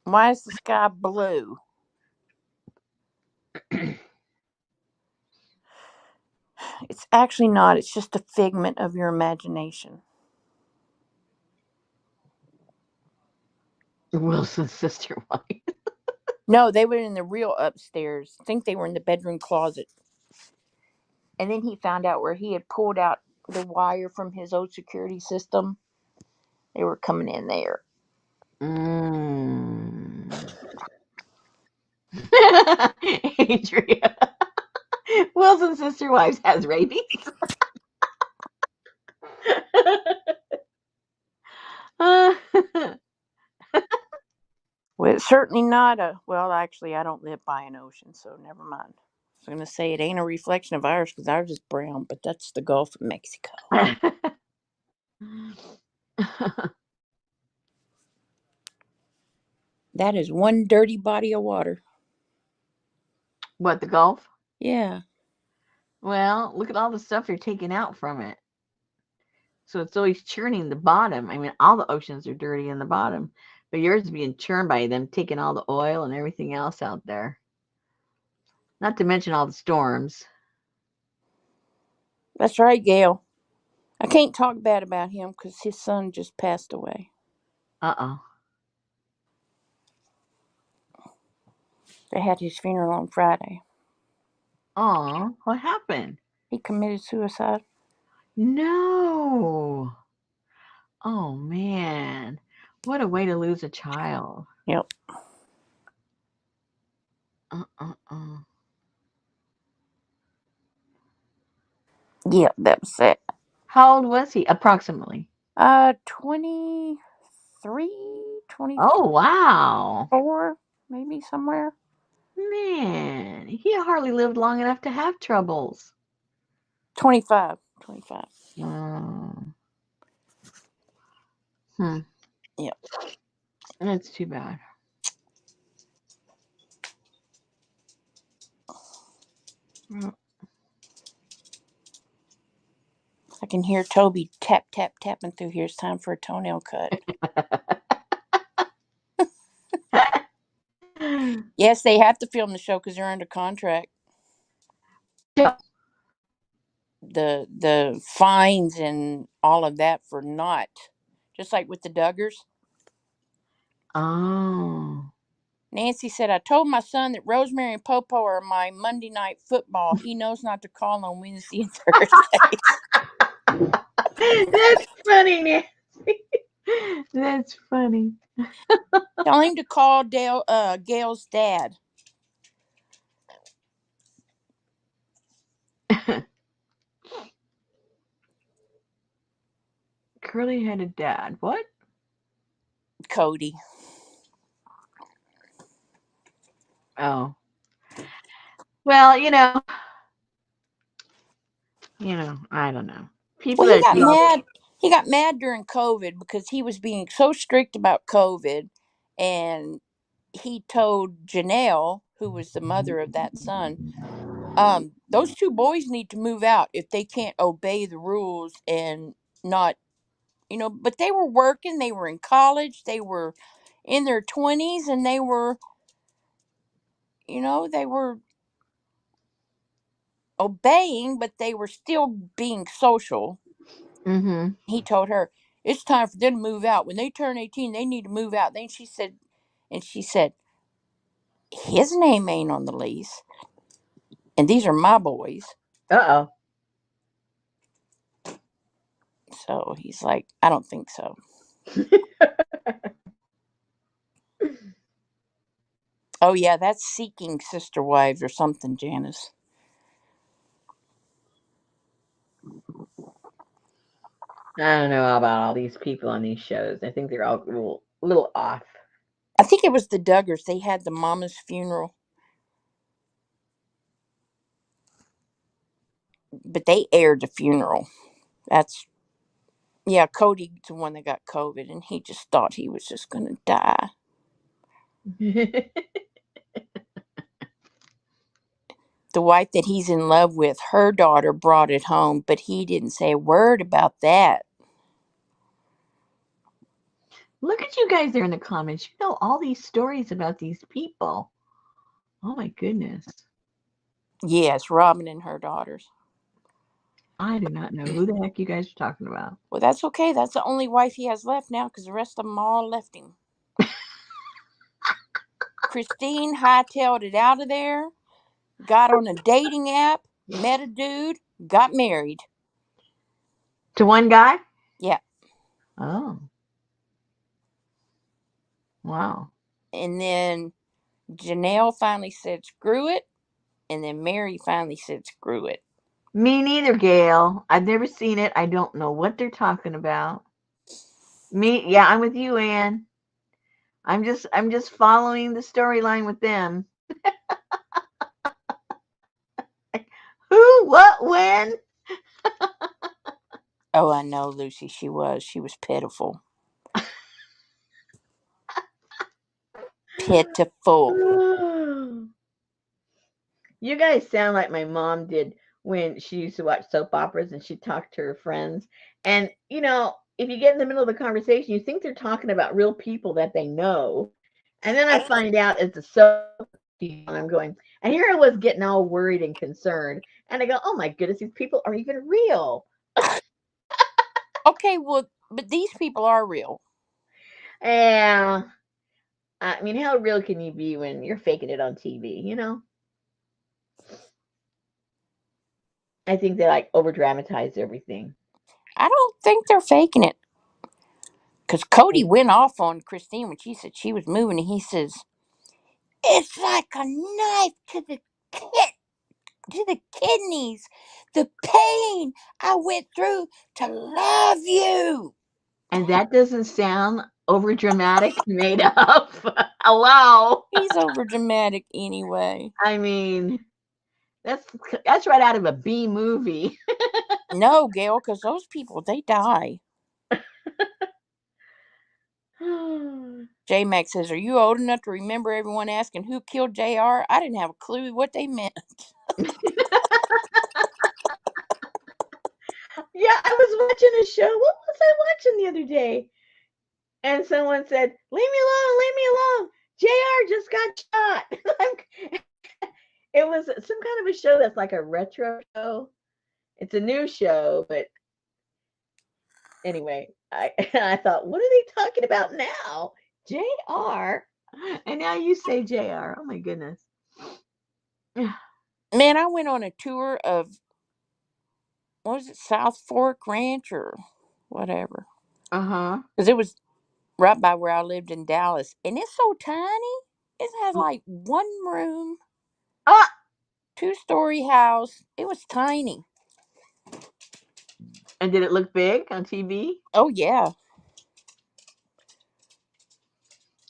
Why is the sky blue? It's actually not. It's just a figment of your imagination. Wilson's sister wife. No, they were in the real upstairs. I think they were in the bedroom closet. And then he found out where he had pulled out the wire from his old security system. They were coming in there. Mm. Adria. Wilson's sister wife has rabies. Uh, Well, it's certainly not a. Well, actually, I don't live by an ocean, so never mind. I was going to say it ain't a reflection of ours because ours is brown, but that's the Gulf of Mexico. That is one dirty body of water. What, the Gulf? Yeah. Well, look at all the stuff you're taking out from it. So it's always churning the bottom. I mean, all the oceans are dirty in the bottom, but yours is being churned by them taking all the oil and everything else out there. Not to mention all the storms. That's right, Gail. I can't talk bad about him because his son just passed away. Uh-oh. They had his funeral on Friday. Oh, what happened? He committed suicide. No. Oh, man. What a way to lose a child. Yep. Uh-uh-uh. Yep, that was it. How old was he, approximately? 23, Oh, wow. 24, maybe somewhere. Man, he hardly lived long enough to have troubles. 25. 25. Oh. Hmm. Yep. That's too bad. I can hear Toby tap, tap, tapping through here. It's time for a toenail cut. Yes, they have to film the show because they're under contract. Yeah. The fines and all of that for not, just like with the Duggars. Oh. Nancy said, I told my son that Rosemary and Popo are my Monday night football. He knows not to call on Wednesday and Thursdays. That's funny, Nancy. That's funny. Tell him to call Gail's dad. Curly headed dad. What? Cody. Oh. Well, I don't know. People Well, he that got do all mad. he got mad during COVID because he was being so strict about COVID, and he told Janelle, who was the mother of that son, those two boys need to move out if they can't obey the rules and not, but they were working, they were in college, they were in their 20s, and they were obeying, but they were still being social. Mm-hmm. He told her it's time for them to move out. When they turn 18, they need to move out. She said, his name ain't on the lease, and these are my boys. Uh-oh. So he's like, I don't think so. Oh yeah, that's Seeking Sister Wives or something, Janice. I don't know about all these people on these shows. I think they're all a little off. I think it was the Duggars. They had the mama's funeral, but they aired the funeral. That's Yeah, Cody's the one that got COVID, and he just thought he was just gonna die. The wife that he's in love with, her daughter brought it home, but he didn't say a word about that. Look at you guys there in the comments. You know all these stories about these people. Oh my goodness. Yes, Robin and her daughters. I do not know who the heck you guys are talking about. Well, that's okay. That's the only wife he has left now because the rest of them all left him. Christine hightailed it out of there, got on a dating app, met a dude, got married. To one guy? Yeah. Oh, wow. And then Janelle finally said, screw it. And then Mary finally said, screw it. Me neither, Gail. I've never seen it. I don't know what they're talking about. Yeah, I'm with you, Ann. I'm just following the storyline with them. Who, what, when? Oh, I know, Lucy. She was. She was pitiful. Pitiful. You guys sound like my mom did when she used to watch soap operas and she talked to her friends. And, if you get in the middle of the conversation, you think they're talking about real people that they know. And then I find out it's a soap people, and I'm going, and here I was getting all worried and concerned. And I go, oh my goodness, these people are even real. Okay, well, but these people are real. Yeah. I mean, how real can you be when you're faking it on TV? I think they like over dramatize everything. I don't think they're faking it. Because Cody went off on Christine when she said she was moving, and he says, it's like a knife to the kidneys. The pain I went through to love you. And that doesn't sound over dramatic, made up. Hello. He's over dramatic anyway. I mean, that's that's right out of a B movie. No, Gail, because those people, they die. J Max says, are you old enough to remember everyone asking who killed JR? I didn't have a clue what they meant. Yeah, I was watching a show. What was I watching the other day? And someone said, leave me alone, leave me alone. JR just got shot. It was some kind of a show that's like a retro show. It's a new show, but anyway, I I thought, what are they talking about now? JR. And now you say JR. Oh my goodness. Man, I went on a tour of, what was it, South Fork Ranch or whatever. Uh-huh. Because it was right by where I lived in Dallas. And it's so tiny. It has like one room, Ah, 2-story house. It was tiny. and did it look big on TV? Oh, yeah.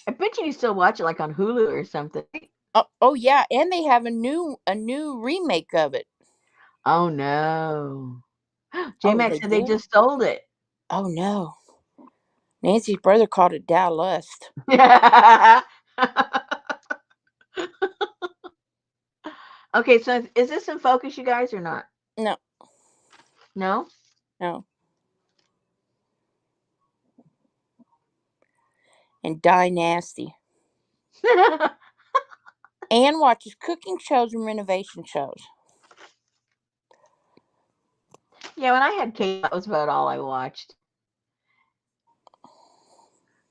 I bet you still watch it like on Hulu or something. Oh, yeah. And they have a new remake of it. Oh no. Oh, J-Max they said they did. just sold it. Oh no. Nancy's brother called it Lust. Okay, so is this in focus, you guys, or not? No, No? no. And Die Nasty. Anne watches cooking shows and renovation shows. Yeah, when I had cable, that was about all I watched.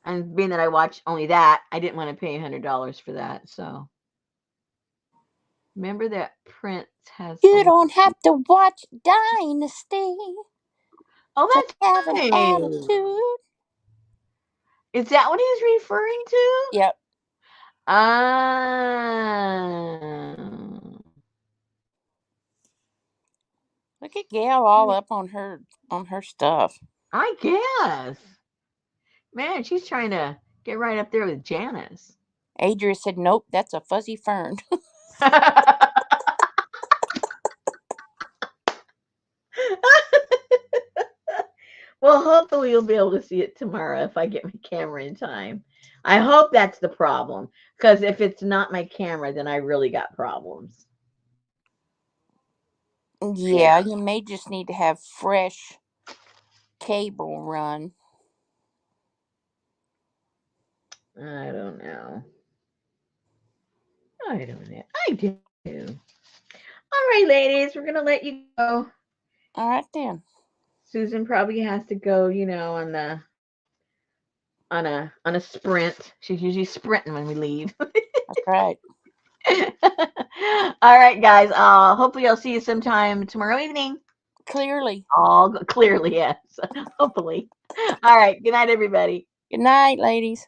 And being that I watched only that, I didn't want to pay $100 for that. So remember that Prince has a You little. don't have to watch Dynasty Oh, to that's have an nice. attitude. Is that what he's referring to? Yep. Ah. Look at Gail all up on her stuff. I guess. Man, she's trying to get right up there with Janice. Adria said, "Nope, that's a fuzzy fern." Well, hopefully you'll be able to see it tomorrow if I get my camera in time. I hope that's the problem, because if it's not my camera, then I really got problems. Yeah, Yeah, you may just need to have fresh cable run. I don't know. I don't know. I do. All right, ladies, we're gonna let you go. All right then. Susan probably has to go, on a sprint. She's usually sprinting when we leave. That's right. All right, guys. Hopefully I'll see you sometime tomorrow evening. Clearly. All clearly, yes. Hopefully. All right. Good night, everybody. Good night, ladies.